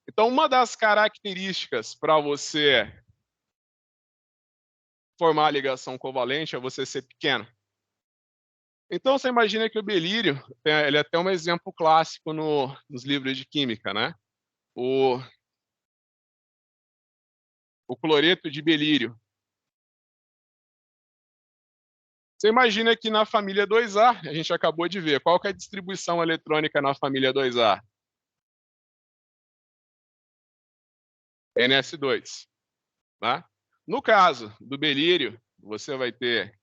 Então, uma das características para você formar a ligação covalente é você ser pequeno. Então, você imagina que o belírio, ele é até um exemplo clássico nos livros de química, né? O cloreto de belírio. Você imagina que na família 2A, a gente acabou de ver, qual que é a distribuição eletrônica na família 2A? NS2. Tá? No caso do belírio, você vai ter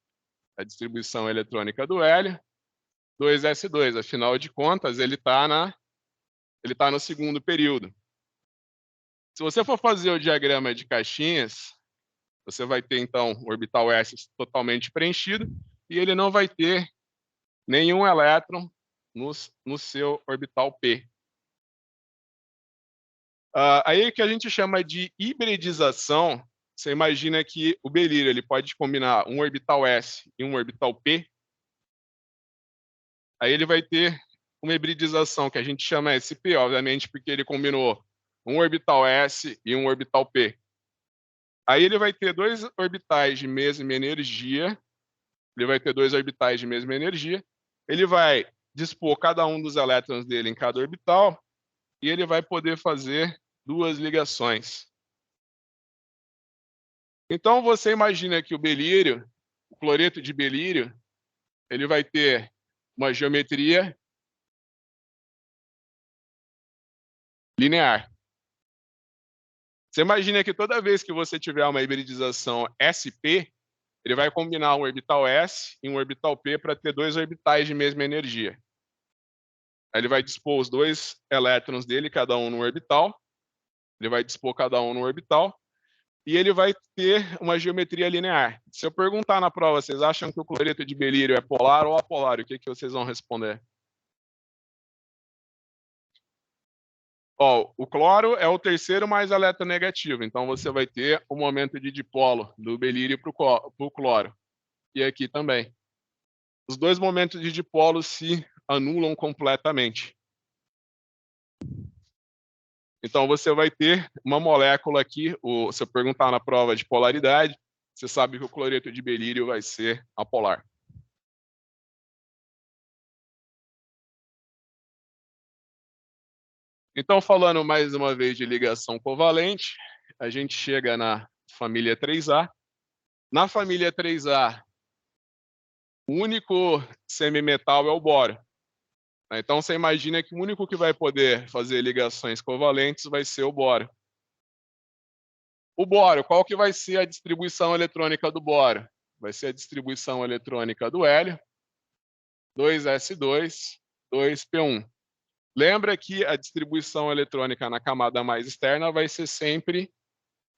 a distribuição eletrônica do hélio, 2s2. Afinal de contas, ele está no segundo período. Se você for fazer o diagrama de caixinhas, você vai ter, então, o orbital S totalmente preenchido e ele não vai ter nenhum elétron no seu orbital P. Aí que a gente chama de hibridização, você imagina que o belírio ele pode combinar um orbital S e um orbital P, aí ele vai ter uma hibridização que a gente chama SP, obviamente, porque ele combinou um orbital S e um orbital P. Aí ele vai ter dois orbitais de mesma energia, ele vai dispor cada um dos elétrons dele em cada orbital e ele vai poder fazer duas ligações. Então você imagina que o belírio, o cloreto de belírio, ele vai ter uma geometria linear. Você imagina que toda vez que você tiver uma hibridização SP, ele vai combinar um orbital S e um orbital P para ter dois orbitais de mesma energia. Aí ele vai dispor os dois elétrons dele, cada um no orbital, ele vai dispor cada um no orbital, e ele vai ter uma geometria linear. Se eu perguntar na prova, vocês acham que o cloreto de belírio é polar ou apolar? O que vocês vão responder? Ó, o cloro é o terceiro mais eletronegativo, então você vai ter o momento de dipolo do belírio para o cloro. E aqui também. Os dois momentos de dipolo se anulam completamente. Então você vai ter uma molécula aqui, se eu perguntar na prova de polaridade, você sabe que o cloreto de belírio vai ser apolar. Então, falando mais uma vez de ligação covalente, a gente chega na família 3A. Na família 3A, o único semimetal é o boro. Então, você imagina que o único que vai poder fazer ligações covalentes vai ser o boro. O boro, qual que vai ser a distribuição eletrônica do boro? Vai ser a distribuição eletrônica do hélio, 2s2, 2p1. Lembra que a distribuição eletrônica na camada mais externa vai ser sempre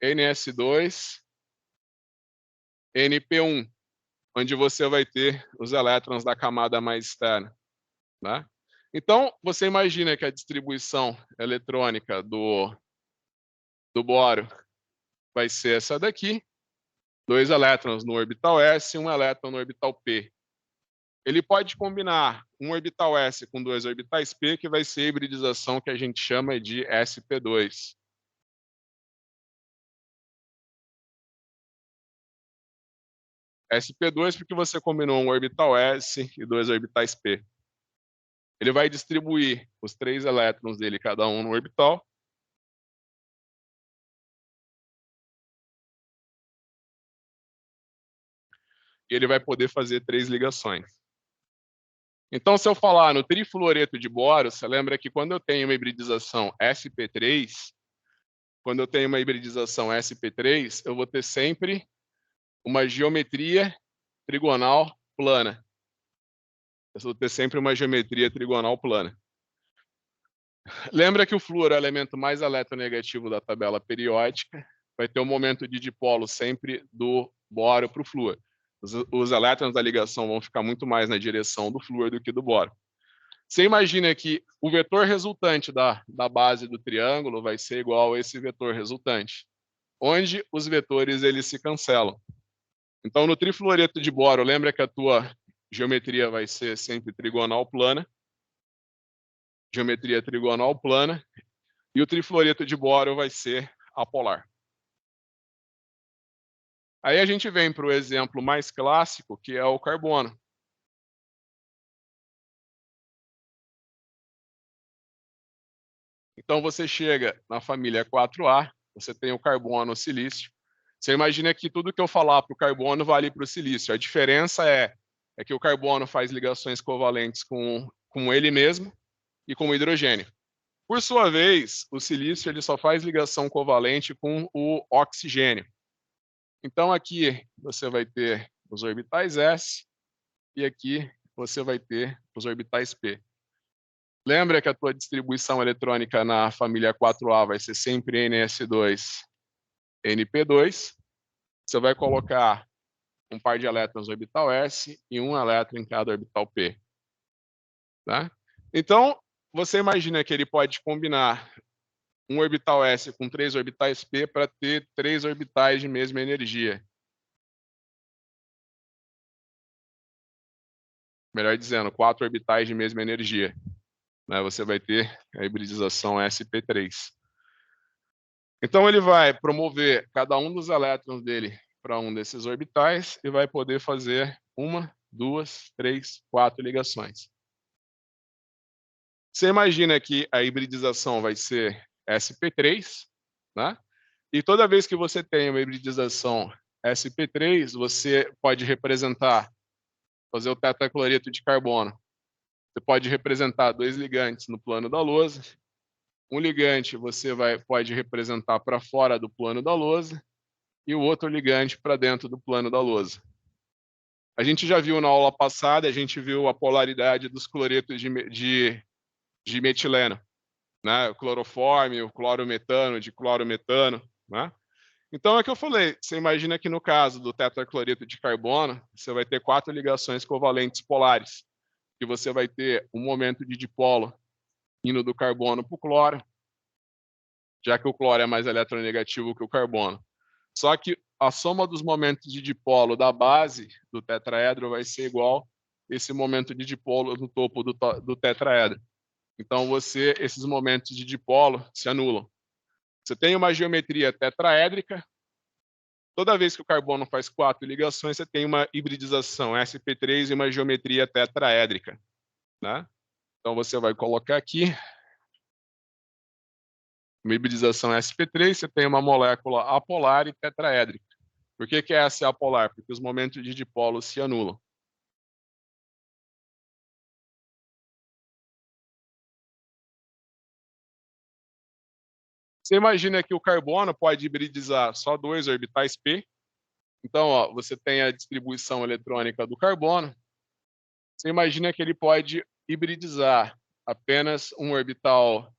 ns2, np1, onde você vai ter os elétrons da camada mais externa, né? Então, você imagina que a distribuição eletrônica do boro vai ser essa daqui, 2 elétrons no orbital S e 1 elétron no orbital P. Ele pode combinar um orbital S com 2 orbitais P, que vai ser a hibridização que a gente chama de sp2. sp2 porque você combinou um orbital S e 2 orbitais P. Ele vai distribuir os 3 elétrons dele, cada um no orbital. E ele vai poder fazer 3 ligações. Então, se eu falar no trifluoreto de boro, você lembra que quando eu tenho uma hibridização sp3, eu vou ter sempre uma geometria trigonal plana. Eu vou ter sempre uma geometria trigonal plana. Lembra que o flúor é o elemento mais eletronegativo da tabela periódica, vai ter um momento de dipolo sempre do boro para o flúor. Os elétrons da ligação vão ficar muito mais na direção do flúor do que do boro. Você imagina que o vetor resultante da base do triângulo vai ser igual a esse vetor resultante, onde os vetores eles se cancelam. Então, no trifluoreto de boro, lembra que a tua geometria vai ser sempre trigonal plana, geometria trigonal plana, e o trifluoreto de boro vai ser apolar. Aí a gente vem para o exemplo mais clássico, que é o carbono. Então você chega na família 4A, você tem o carbono, o silício. Você imagina que tudo que eu falar para o carbono vale para o silício. A diferença é que o carbono faz ligações covalentes com ele mesmo e com o hidrogênio. Por sua vez, o silício ele só faz ligação covalente com o oxigênio. Então aqui você vai ter os orbitais S e aqui você vai ter os orbitais P. Lembra que a tua distribuição eletrônica na família 4A vai ser sempre NS2, NP2. Você vai colocar um par de elétrons no orbital S e um elétron em cada orbital P. Tá? Então, você imagina que ele pode combinar um orbital S com 3 orbitais P para ter 3 orbitais de mesma energia. Melhor dizendo, 4 orbitais de mesma energia. Né? Você vai ter a hibridização sp3. Então, ele vai promover cada um dos elétrons dele para um desses orbitais e vai poder fazer 1, 2, 3, 4 ligações. Você imagina que a hibridização vai ser sp3, né? E toda vez que você tem uma hibridização sp3, você pode representar, fazer o tetracloreto de carbono. Você pode representar 2 ligantes no plano da lousa. Um ligante você pode representar para fora do plano da lousa e o outro ligante para dentro do plano da lousa. A gente já viu na aula passada, a gente viu a polaridade dos cloretos de metileno, né? O cloroforme, o clorometano, de clorometano, né? Então é o que eu falei, você imagina que no caso do tetracloreto de carbono, você vai ter 4 ligações covalentes polares, que você vai ter um momento de dipolo indo do carbono para o cloro, já que o cloro é mais eletronegativo que o carbono. Só que a soma dos momentos de dipolo da base do tetraedro vai ser igual esse momento de dipolo no topo do tetraedro. Então, esses momentos de dipolo se anulam. Você tem uma geometria tetraédrica. Toda vez que o carbono faz 4 ligações, você tem uma hibridização sp3 e uma geometria tetraédrica. Né? Então, você vai colocar aqui uma hibridização sp3, você tem uma molécula apolar e tetraédrica. Por que essa é apolar? Porque os momentos de dipolo se anulam. Você imagina que o carbono pode hibridizar só 2 orbitais P. Então, ó, você tem a distribuição eletrônica do carbono. Você imagina que ele pode hibridizar apenas um orbital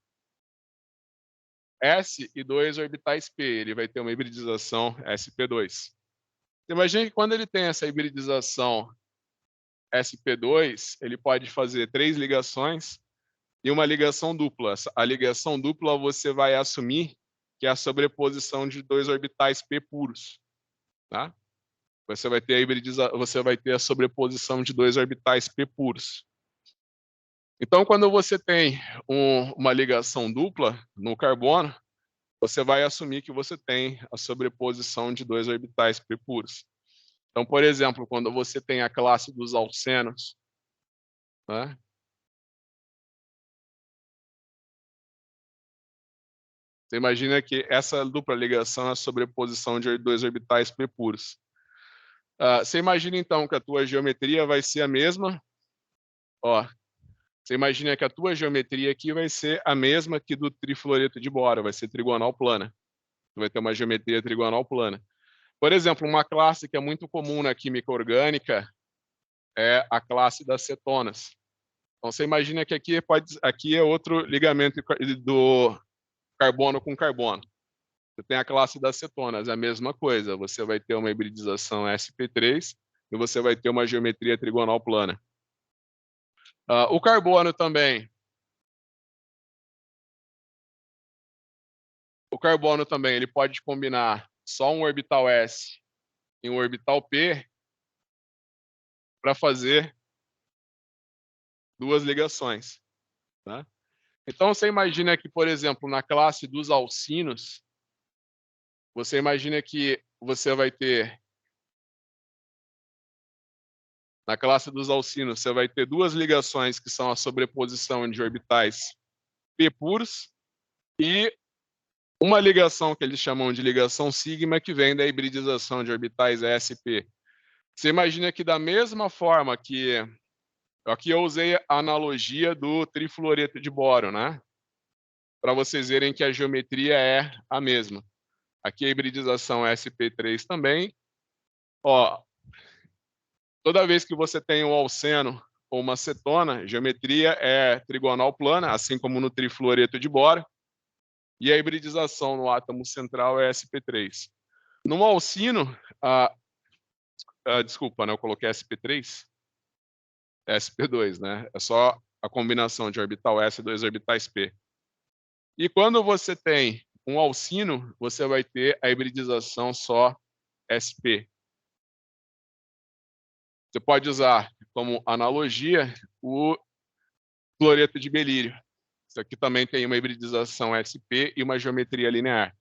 S e 2 orbitais P. Ele vai ter uma hibridização sp2. Você imagina que quando ele tem essa hibridização sp2, ele pode fazer 3 ligações e uma ligação dupla. A ligação dupla você vai assumir que é a sobreposição de 2 orbitais P puros. Tá? Você vai ter a sobreposição de 2 orbitais P puros. Então, quando você tem uma ligação dupla no carbono, você vai assumir que você tem a sobreposição de 2 orbitais P puros. Então, por exemplo, quando você tem a classe dos alcenos, né? Você imagina que essa dupla ligação é a sobreposição de 2 orbitais P puros. Você imagina, então, que a tua geometria vai ser a mesma. Ó, você imagina que a tua geometria aqui vai ser a mesma que do trifluoreto de boro, vai ser trigonal plana. Você vai ter uma geometria trigonal plana. Por exemplo, uma classe que é muito comum na química orgânica é a classe das cetonas. Então, você imagina que aqui é outro ligamento do carbono com carbono. Você tem a classe das cetonas, é a mesma coisa. Você vai ter uma hibridização sp3 e você vai ter uma geometria trigonal plana. O carbono também. O carbono também ele pode combinar só um orbital S e um orbital P para fazer 2 ligações. Tá? Então, você imagina que, por exemplo, na classe dos alcinos, você imagina que você vai ter, na classe dos alcinos, você vai ter 2 ligações que são a sobreposição de orbitais P puros e uma ligação que eles chamam de ligação sigma, que vem da hibridização de orbitais SP. Você imagina que da mesma forma que... Aqui eu usei a analogia do trifluoreto de boro, né? Para vocês verem que a geometria é a mesma. Aqui a hibridização é sp3 também. Ó, toda vez que você tem um alceno ou uma cetona, geometria é trigonal plana, assim como no trifluoreto de boro, e a hibridização no átomo central é sp3. No alcino, desculpa, né, eu coloquei sp3, é sp2, né? É só a combinação de orbital s e dois orbitais p. E quando você tem um alcino, você vai ter a hibridização só sp. Você pode usar como analogia o fluoreto de belírio. Isso aqui também tem uma hibridização sp e uma geometria linear.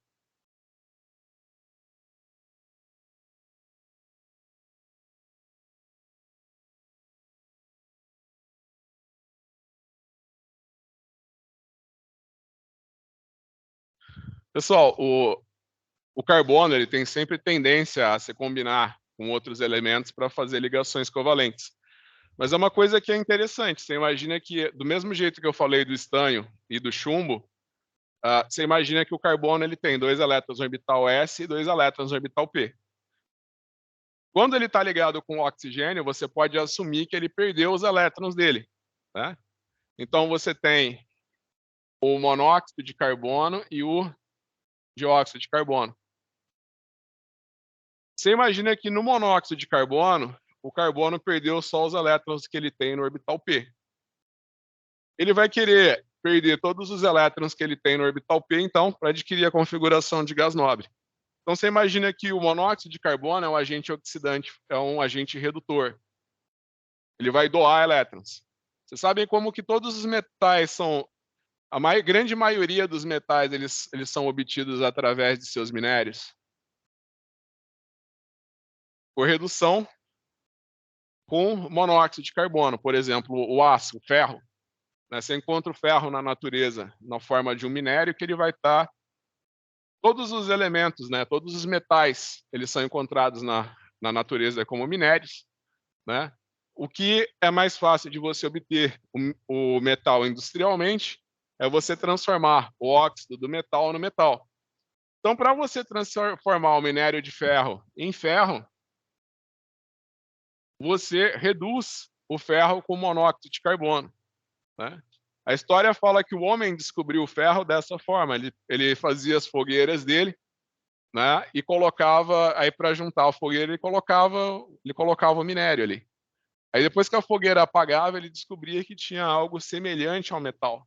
Pessoal, o carbono ele tem sempre tendência a se combinar com outros elementos para fazer ligações covalentes. Mas é uma coisa que é interessante. Você imagina que, do mesmo jeito que eu falei do estanho e do chumbo, você imagina que o carbono ele tem 2 elétrons no orbital s e 2 elétrons no orbital p. Quando ele está ligado com o oxigênio, você pode assumir que ele perdeu os elétrons dele. Né? Então, você tem o monóxido de carbono e o dióxido de carbono. Você imagina que no monóxido de carbono, o carbono perdeu só os elétrons que ele tem no orbital p. Ele vai querer perder todos os elétrons que ele tem no orbital p, então, para adquirir a configuração de gás nobre. Então, você imagina que o monóxido de carbono é um agente oxidante, é um agente redutor. Ele vai doar elétrons. Vocês sabem como que todos os metais são... grande maioria dos metais, eles são obtidos através de seus minérios? Por redução com monóxido de carbono. Por exemplo, o aço, o ferro. Né? Você encontra o ferro na natureza na forma de um minério que ele vai estar... Todos os elementos, né, todos os metais, eles são encontrados na natureza como minérios. Né? O que é mais fácil de você obter o metal industrialmente é você transformar o óxido do metal no metal. Então, para você transformar o minério de ferro em ferro, você reduz o ferro com monóxido de carbono. Né? A história fala que o homem descobriu o ferro dessa forma. Ele fazia as fogueiras dele, né? E colocava, aí para juntar a fogueira, ele colocava o minério ali. Aí depois que a fogueira apagava, ele descobria que tinha algo semelhante ao metal.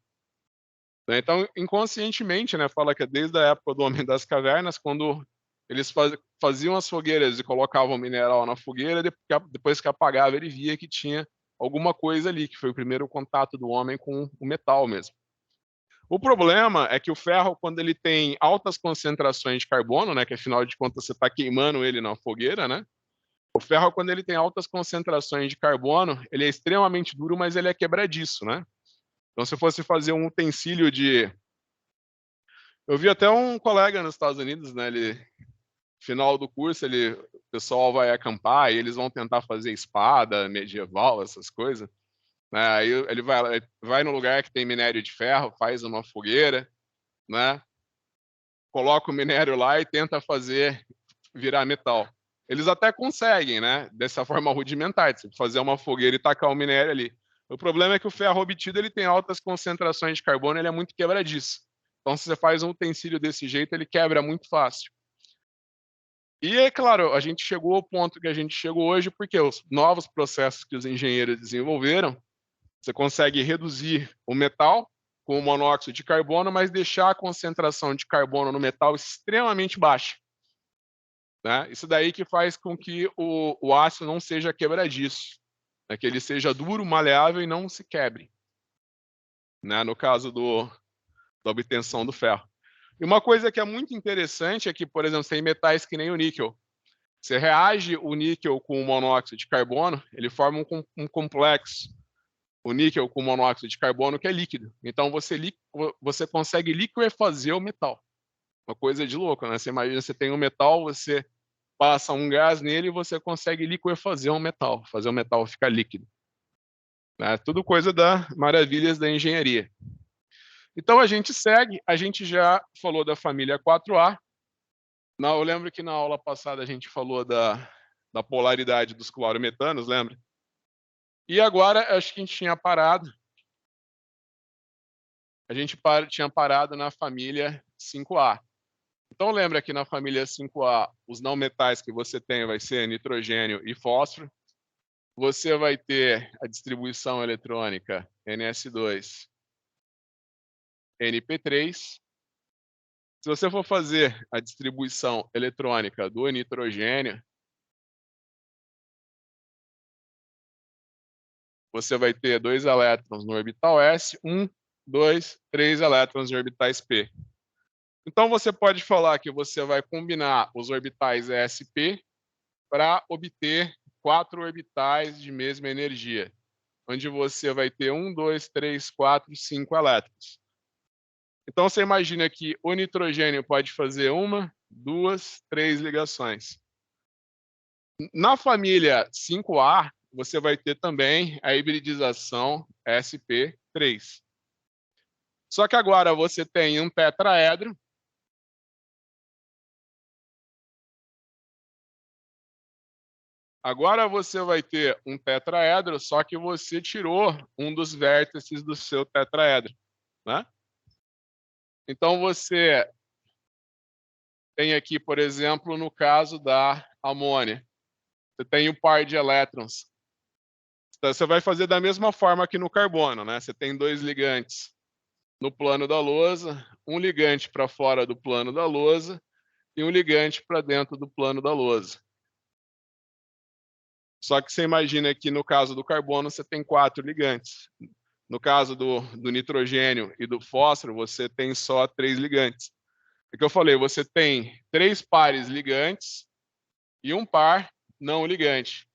Né? Então, inconscientemente, né, fala que desde a época do Homem das Cavernas, quando eles faziam as fogueiras e colocavam mineral na fogueira, depois que apagava, ele via que tinha alguma coisa ali, que foi o primeiro contato do homem com o metal mesmo. O problema é que o ferro, quando ele tem altas concentrações de carbono, né, que afinal de contas você está queimando ele na fogueira, né? O ferro, quando ele tem altas concentrações de carbono, ele é extremamente duro, mas ele é quebradiço, né? Então, se fosse fazer um utensílio de... Eu vi até um colega nos Estados Unidos, né? Final do curso, o pessoal vai acampar e eles vão tentar fazer espada medieval, essas coisas. Né? Aí ele vai no lugar que tem minério de ferro, faz uma fogueira, né? Coloca o minério lá e tenta fazer virar metal. Eles até conseguem, né? Dessa forma rudimentar, de fazer uma fogueira e tacar o minério ali. O problema é que o ferro obtido ele tem altas concentrações de carbono, ele é muito quebradiço. Então, se você faz um utensílio desse jeito, ele quebra muito fácil. E é claro, a gente chegou ao ponto que a gente chegou hoje porque os novos processos que os engenheiros desenvolveram, você consegue reduzir o metal com o monóxido de carbono, mas deixar a concentração de carbono no metal extremamente baixa. Né? Isso daí que faz com que o aço não seja quebradiço, né? Que ele seja duro, maleável e não se quebre, né? No caso da obtenção do ferro. E uma coisa que é muito interessante é que, por exemplo, tem metais que nem o níquel. Você reage o níquel com o monóxido de carbono, ele forma um complexo, o níquel com monóxido de carbono, que é líquido. Então, você consegue liquefazer o metal. Uma coisa de louco, né? Você imagina, você tem um metal, você passa um gás nele e você consegue liquefazer um metal, fazer o metal ficar líquido. Né? Tudo coisa da maravilhas da engenharia. Então a gente segue, a gente já falou da família 4A. Eu lembro que na aula passada a gente falou da polaridade dos clorometanos, lembra? E agora, acho que a gente tinha parado. A gente tinha parado na família 5A. Então, lembra que na família 5A, os não metais que você tem vai ser nitrogênio e fósforo. Você vai ter a distribuição eletrônica NS2, NP3. Se você for fazer a distribuição eletrônica do nitrogênio, você vai ter 2 elétrons no orbital S, 1, 2, 3 elétrons em orbitais P. Então, você pode falar que você vai combinar os orbitais SP para obter 4 orbitais de mesma energia, onde você vai ter 1, 2, 3, 4, 5 elétrons. Então, você imagina que o nitrogênio pode fazer 1, 2, 3 ligações. Na família 5A, você vai ter também a hibridização sp3. Só que agora você tem um tetraedro. Agora você vai ter um tetraedro, só que você tirou um dos vértices do seu tetraedro, né? Então você tem aqui, por exemplo, no caso da amônia, você tem um par de elétrons. Então, você vai fazer da mesma forma que no carbono, né? Você tem 2 ligantes no plano da lousa, um ligante para fora do plano da lousa e um ligante para dentro do plano da lousa. Só que você imagina que no caso do carbono você tem 4 ligantes. No caso do nitrogênio e do fósforo, você tem só 3 ligantes. É que eu falei, você tem 3 pares ligantes e um par não ligante.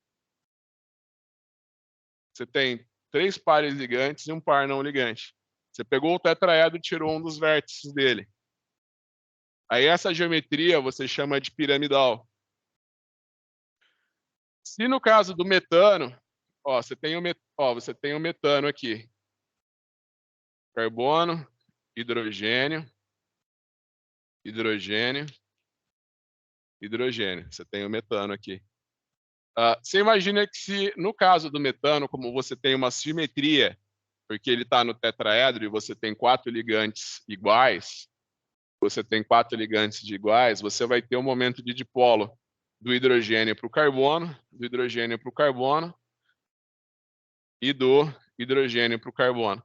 Você tem 3 pares ligantes e um par não ligante. Você pegou o tetraedro e tirou um dos vértices dele. Aí essa geometria você chama de piramidal. Se no caso do metano, ó, você tem o metano aqui. Carbono, hidrogênio, hidrogênio, hidrogênio. Você tem o metano aqui. Você imagina que se, no caso do metano, como você tem uma simetria, porque ele está no tetraedro e você tem 4 ligantes iguais, você tem 4 ligantes de iguais, você vai ter um momento de dipolo do hidrogênio para o carbono, do hidrogênio para o carbono e do hidrogênio para o carbono.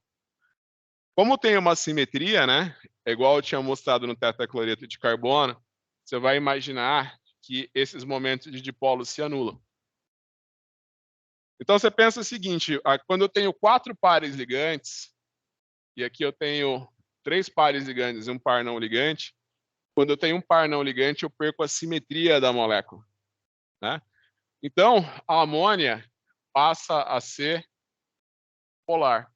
Como tem uma simetria, né? É igual eu tinha mostrado no tetracloreto de carbono, você vai imaginar que esses momentos de dipolo se anulam. Então você pensa o seguinte, quando eu tenho 4 pares ligantes, e aqui eu tenho 3 pares ligantes e um par não ligante, quando eu tenho um par não ligante, eu perco a simetria da molécula, né? Então, a amônia passa a ser polar.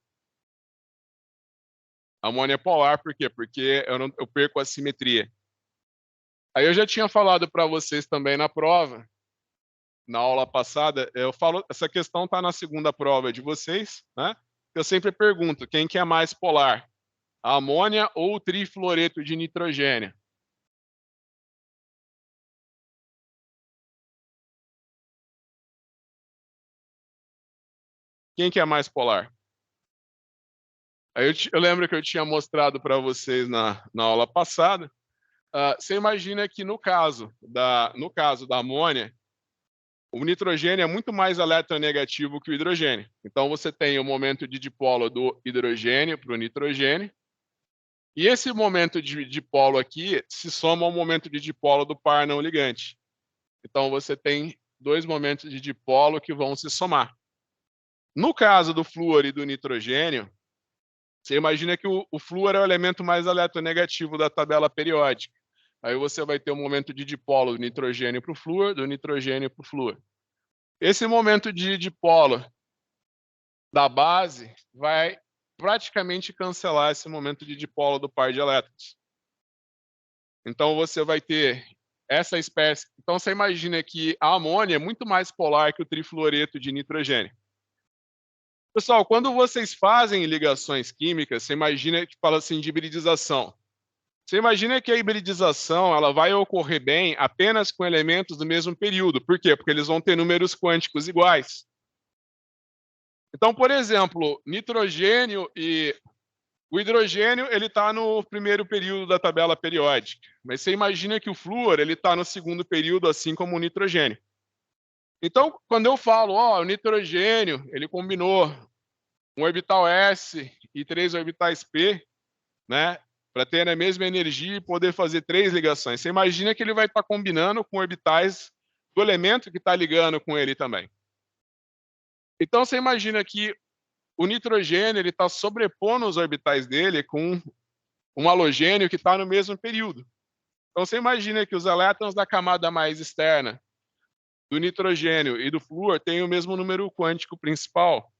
A amônia é polar por quê? Porque eu perco a simetria. Aí eu já tinha falado para vocês também na prova, na aula passada, eu falo, essa questão está na segunda prova de vocês, né? Eu sempre pergunto, quem que é mais polar? A amônia ou o trifluoreto de nitrogênio? Quem que é mais polar? Aí eu lembro que eu tinha mostrado para vocês na aula passada. Você imagina que no caso da amônia, o nitrogênio é muito mais eletronegativo que o hidrogênio. Então você tem o momento de dipolo do hidrogênio para o nitrogênio. E esse momento de dipolo aqui se soma ao momento de dipolo do par não ligante. Então você tem 2 momentos de dipolo que vão se somar. No caso do flúor e do nitrogênio, você imagina que o flúor é o elemento mais eletronegativo da tabela periódica. Aí você vai ter um momento de dipolo do nitrogênio para o flúor, do nitrogênio para o flúor. Esse momento de dipolo da base vai praticamente cancelar esse momento de dipolo do par de elétrons. Então você vai ter essa espécie. Então você imagina que a amônia é muito mais polar que o trifluoreto de nitrogênio. Pessoal, quando vocês fazem ligações químicas, você imagina que fala assim de hibridização. Você imagina que a hibridização ela vai ocorrer bem apenas com elementos do mesmo período. Por quê? Porque eles vão ter números quânticos iguais. Então, por exemplo, nitrogênio e o hidrogênio ele está no primeiro período da tabela periódica, mas você imagina que o flúor ele está no segundo período, assim como o nitrogênio. Então, quando eu falo, ó, o nitrogênio ele combinou um orbital S e 3 orbitais P, né, para ter a mesma energia e poder fazer 3 ligações. Você imagina que ele vai estar combinando com orbitais do elemento que está ligando com ele também. Então, você imagina que o nitrogênio ele está sobrepondo os orbitais dele com um halogênio que está no mesmo período. Então, você imagina que os elétrons da camada mais externa do nitrogênio e do flúor têm o mesmo número quântico principal.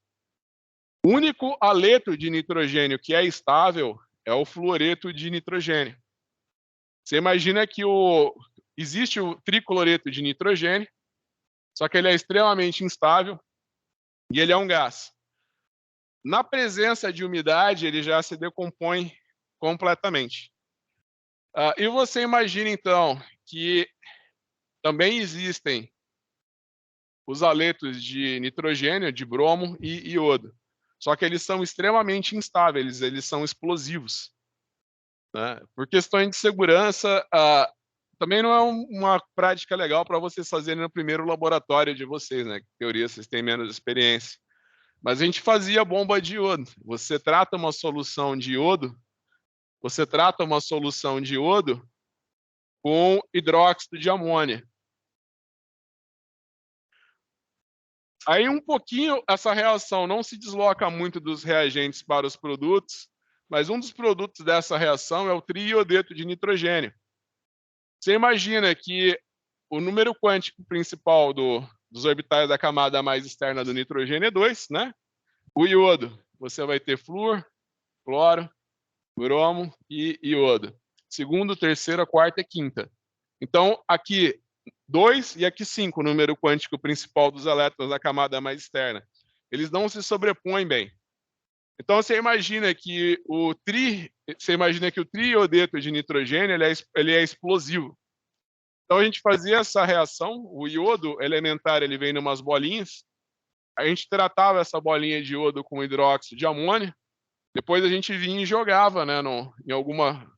O único aleto de nitrogênio que é estável é o fluoreto de nitrogênio. Você imagina que existe o tricloreto de nitrogênio, só que ele é extremamente instável e ele é um gás. Na presença de umidade, ele já se decompõe completamente. E você imagina, então, que também existem os aletos de nitrogênio, de bromo e iodo. Só que eles são extremamente instáveis, eles são explosivos, né? Por questões de segurança, também não é uma prática legal para vocês fazerem no primeiro laboratório de vocês, né? Em teoria, vocês têm menos experiência. Mas a gente fazia bomba de iodo. Você trata uma solução de iodo com hidróxido de amônia. Aí um pouquinho essa reação não se desloca muito dos reagentes para os produtos, mas um dos produtos dessa reação é o triiodeto de nitrogênio. Você imagina que o número quântico principal dos orbitais da camada mais externa do nitrogênio é 2, né? O iodo, você vai ter flúor, cloro, bromo e iodo. Segundo, terceira, quarta e quinta. Então, aqui 2 e aqui 5, o número quântico principal dos elétrons da camada mais externa. Eles não se sobrepõem bem. Então, você imagina que o triiodeto de nitrogênio ele é explosivo. Então, a gente fazia essa reação, o iodo elementar ele vem em umas bolinhas, a gente tratava essa bolinha de iodo com hidróxido de amônio, depois a gente vinha e jogava, né, em alguma...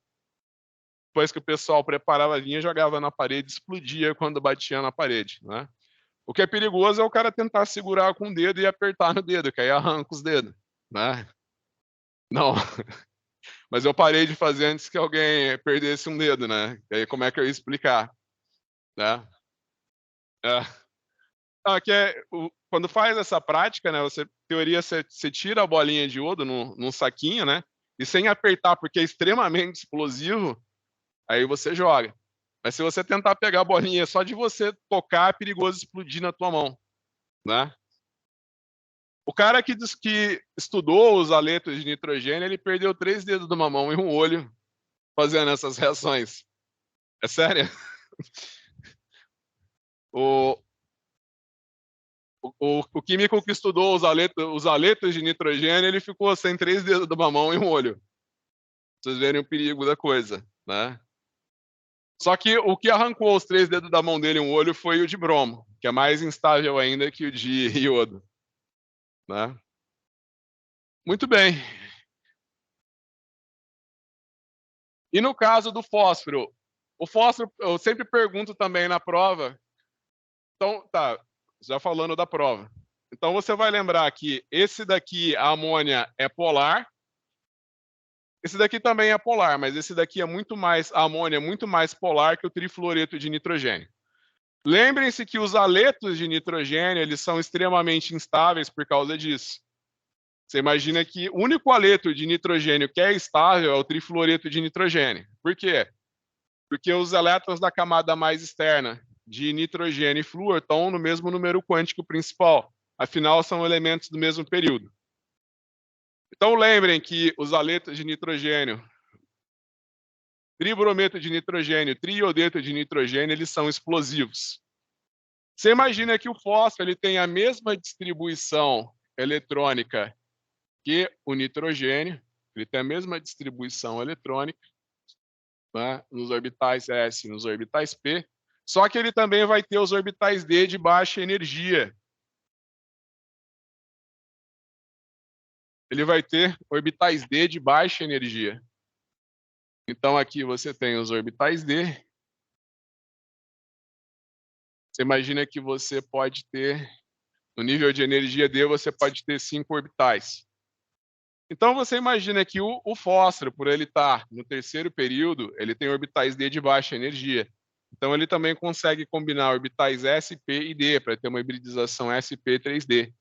Depois que o pessoal preparava a linha, jogava na parede, explodia quando batia na parede, né? O que é perigoso é o cara tentar segurar com o dedo e apertar no dedo, que aí arranca os dedos, né? Não, mas eu parei de fazer antes que alguém perdesse um dedo, né? E aí como é que eu ia explicar, né? É. Quando faz essa prática, né? Teoria, você tira a bolinha de iodo num saquinho, né? E sem apertar, porque é extremamente explosivo, aí você joga. Mas se você tentar pegar a bolinha só de você tocar, é perigoso explodir na tua mão, né? O cara que estudou os aletos de nitrogênio, ele perdeu 3 dedos de uma mão e um olho fazendo essas reações. É sério? O, o químico que estudou os aletos de nitrogênio, ele ficou sem 3 dedos de uma mão e um olho. Pra vocês verem o perigo da coisa, né? Só que o que arrancou os 3 dedos da mão dele e um olho foi o de bromo, que é mais instável ainda que o de iodo, né? Muito bem. E no caso do fósforo? O fósforo, eu sempre pergunto também na prova. Então, tá, já falando da prova. Então, você vai lembrar que esse daqui, a amônia, é polar. Esse daqui também é polar, mas esse daqui é muito mais, a amônia é muito mais polar que o trifluoreto de nitrogênio. Lembrem-se que os aletos de nitrogênio, eles são extremamente instáveis por causa disso. Você imagina que o único aleto de nitrogênio que é estável é o trifluoreto de nitrogênio. Por quê? Porque os elétrons da camada mais externa de nitrogênio e flúor estão no mesmo número quântico principal. Afinal, são elementos do mesmo período. Então, lembrem que os aletos de nitrogênio, tribrometo de nitrogênio, triodeto de nitrogênio, eles são explosivos. Você imagina que o fósforo ele tem a mesma distribuição eletrônica que o nitrogênio, ele tem a mesma distribuição eletrônica, né, nos orbitais S e nos orbitais P, só que ele também vai ter os orbitais D de baixa energia. ele vai ter orbitais D de baixa energia. Então, aqui você tem os orbitais D. Você imagina que você pode ter, no nível de energia D, você pode ter 5 orbitais. Então, você imagina que o fósforo, por ele estar no terceiro período, ele tem orbitais D de baixa energia. Então, ele também consegue combinar orbitais S, P e D, para ter uma hibridização SP3D.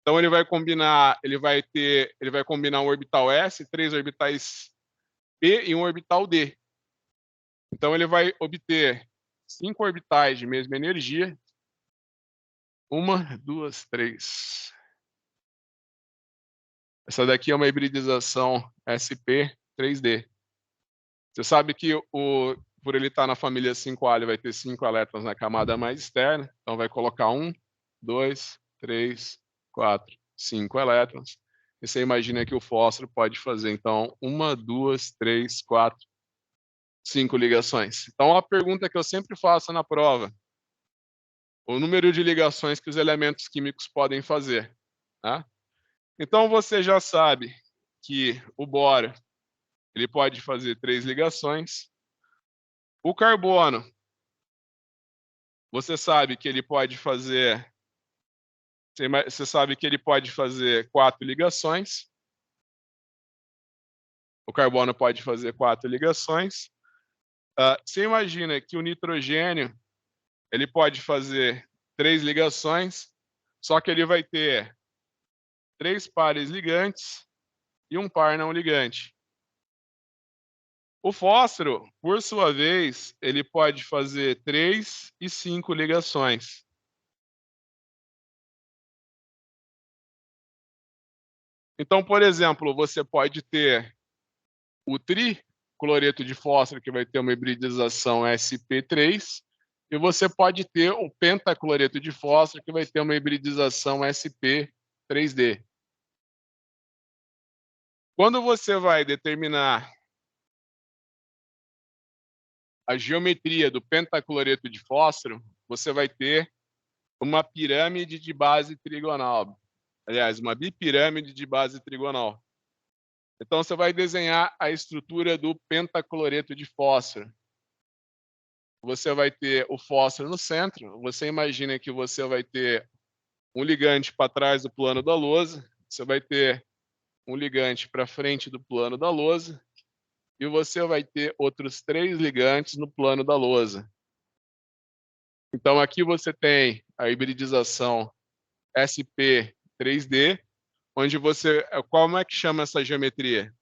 Então, ele vai combinar um orbital S, 3 orbitais P e um orbital D. Então, ele vai obter 5 orbitais de mesma energia. 1, 2, 3. Essa daqui é uma hibridização SP3D. Você sabe que por ele estar na família 5A, ele vai ter 5 elétrons na camada mais externa. Então, vai colocar 1, 2, 3, 4, 5 elétrons. E você imagina que o fósforo pode fazer, então, 1, 2, 3, 4, 5 ligações. Então, a pergunta que eu sempre faço na prova: o número de ligações que os elementos químicos podem fazer. Tá? Então, você já sabe que o boro ele pode fazer 3 ligações. O carbono, você sabe que ele pode fazer... Você sabe que ele pode fazer 4 ligações. O carbono pode fazer 4 ligações. Você imagina que o nitrogênio ele pode fazer 3 ligações, só que ele vai ter 3 pares ligantes e um par não ligante. O fósforo, por sua vez, ele pode fazer 3 e 5 ligações. Então, por exemplo, você pode ter o tricloreto de fósforo, que vai ter uma hibridização sp3, e você pode ter o pentacloreto de fósforo, que vai ter uma hibridização sp3d. Quando você vai determinar a geometria do pentacloreto de fósforo, você vai ter uma pirâmide de base trigonal. Aliás, uma bipirâmide de base trigonal. Então, você vai desenhar a estrutura do pentacloreto de fósforo. Você vai ter o fósforo no centro. Você imagina que você vai ter um ligante para trás do plano da lousa. Você vai ter um ligante para frente do plano da lousa. E você vai ter outros 3 ligantes no plano da lousa. Então, aqui você tem a hibridização SP3D, onde você... Como é que chama essa geometria?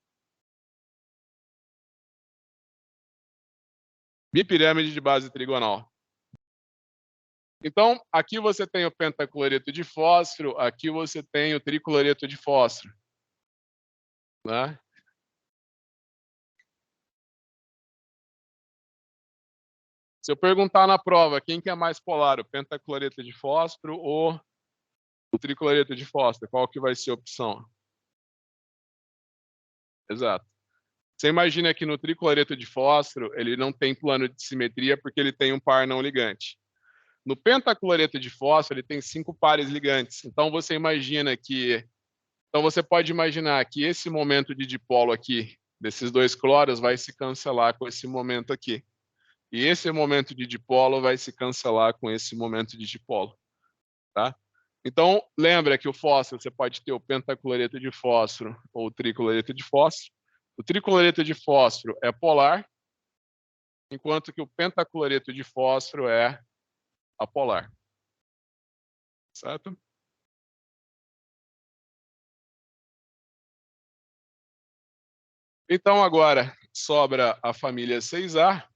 Bipirâmide de base trigonal. Então, aqui você tem o pentacloreto de fósforo, aqui você tem o tricloreto de fósforo. Né? Se eu perguntar na prova quem que é mais polar, o pentacloreto de fósforo ou o tricloreto de fósforo, qual que vai ser a opção? Exato. Você imagina que no tricloreto de fósforo, ele não tem plano de simetria porque ele tem um par não ligante. No pentacloreto de fósforo, ele tem 5 pares ligantes. Então, você pode imaginar que esse momento de dipolo aqui, desses 2 cloros, vai se cancelar com esse momento aqui. E esse momento de dipolo vai se cancelar com esse momento de dipolo. Tá? Então, lembra que o fósforo, você pode ter o pentacloreto de fósforo ou o tricloreto de fósforo. O tricloreto de fósforo é polar, enquanto que o pentacloreto de fósforo é apolar. Certo? Então, agora, sobra a família 6A.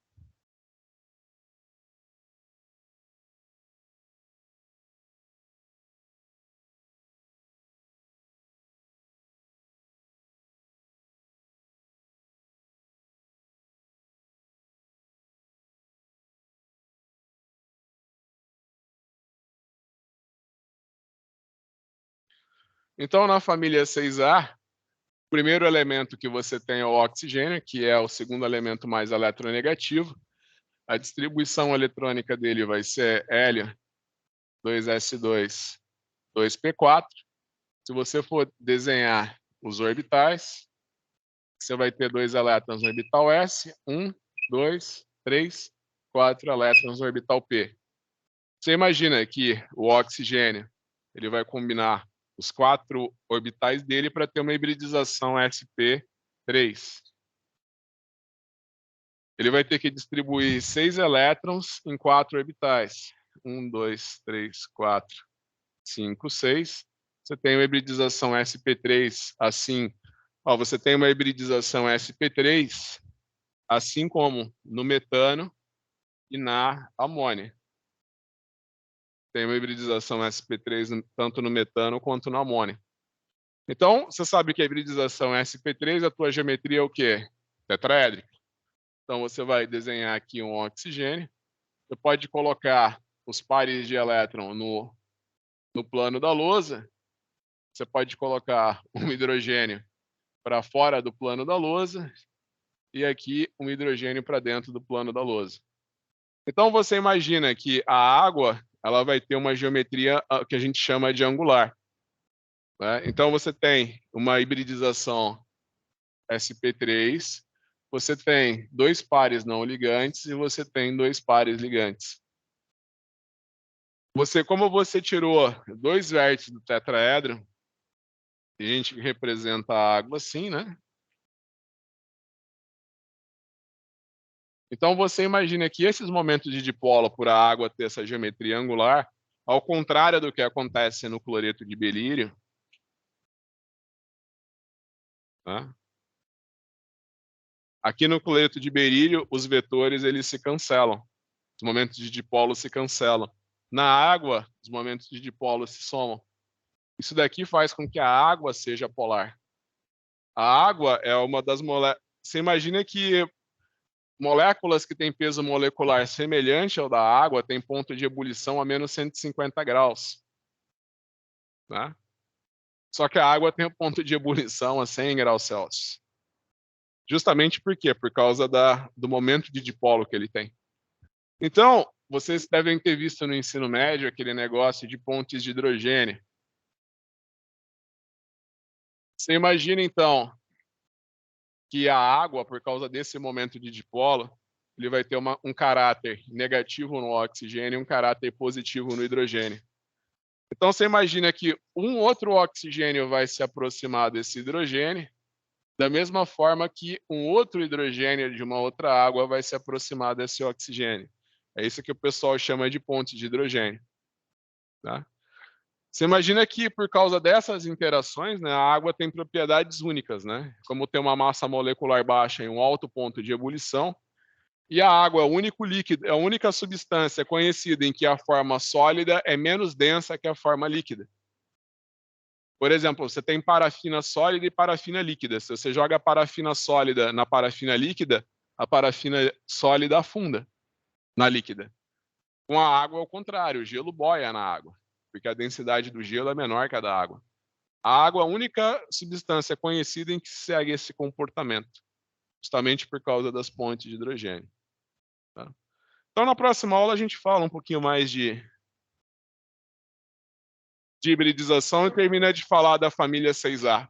Então, na família 6A, o primeiro elemento que você tem é o oxigênio, que é o segundo elemento mais eletronegativo. A distribuição eletrônica dele vai ser hélio 2s2, 2p4. se você for desenhar os orbitais, você vai ter 2 elétrons no orbital S, 1, 2, 3, 4 elétrons no orbital P. Você imagina que o oxigênio ele vai combinar os 4 orbitais dele para ter uma hibridização sp3. Ele vai ter que distribuir 6 elétrons em 4 orbitais. 1, 2, 3, 4, 5, 6. Você tem uma hibridização sp3 assim. Ó, você tem uma hibridização sp3 assim como no metano e na amônia. Tem uma hibridização sp3 tanto no metano quanto na amônia. Então, você sabe que a hibridização sp3, a tua geometria é o quê? Tetraédrica. Então, você vai desenhar aqui um oxigênio. Você pode colocar os pares de elétron no plano da lousa. Você pode colocar um hidrogênio para fora do plano da lousa e aqui um hidrogênio para dentro do plano da lousa. Então, você imagina que a água ela vai ter uma geometria que a gente chama de angular. Né? Então, você tem uma hibridização sp3, você tem 2 pares não ligantes e você tem 2 pares ligantes. Como você tirou 2 vértices do tetraedro, a gente representa a água assim, né? Então, você imagina que esses momentos de dipolo por a água ter essa geometria angular, ao contrário do que acontece no cloreto de berílio, né? Aqui no cloreto de berílio, os vetores eles se cancelam. Os momentos de dipolo se cancelam. Na água, os momentos de dipolo se somam. Isso daqui faz com que a água seja polar. A água é uma das moléculas... Você imagina que moléculas que têm peso molecular semelhante ao da água têm ponto de ebulição a menos 150 graus. Né? Só que a água tem um ponto de ebulição a 100 graus Celsius. Justamente por quê? Por causa do momento de dipolo que ele tem. Então, vocês devem ter visto no ensino médio aquele negócio de pontes de hidrogênio. Você imagina, então, que a água, por causa desse momento de dipolo, ele vai ter um caráter negativo no oxigênio e um caráter positivo no hidrogênio. Então, você imagina que um outro oxigênio vai se aproximar desse hidrogênio, da mesma forma que um outro hidrogênio de uma outra água vai se aproximar desse oxigênio. É isso que o pessoal chama de ponte de hidrogênio. Tá? Você imagina que, por causa dessas interações, né, a água tem propriedades únicas, né? Como tem uma massa molecular baixa e um alto ponto de ebulição, e a água é o único líquido, é a única substância conhecida em que a forma sólida é menos densa que a forma líquida. Por exemplo, você tem parafina sólida e parafina líquida. Se você joga a parafina sólida na parafina líquida, a parafina sólida afunda na líquida. Com a água é o contrário, o gelo boia na água, porque a densidade do gelo é menor que a da água. A água é a única substância conhecida em que segue esse comportamento, justamente por causa das pontes de hidrogênio. Tá? Então, na próxima aula, a gente fala um pouquinho mais de hibridização e termina de falar da família 6A.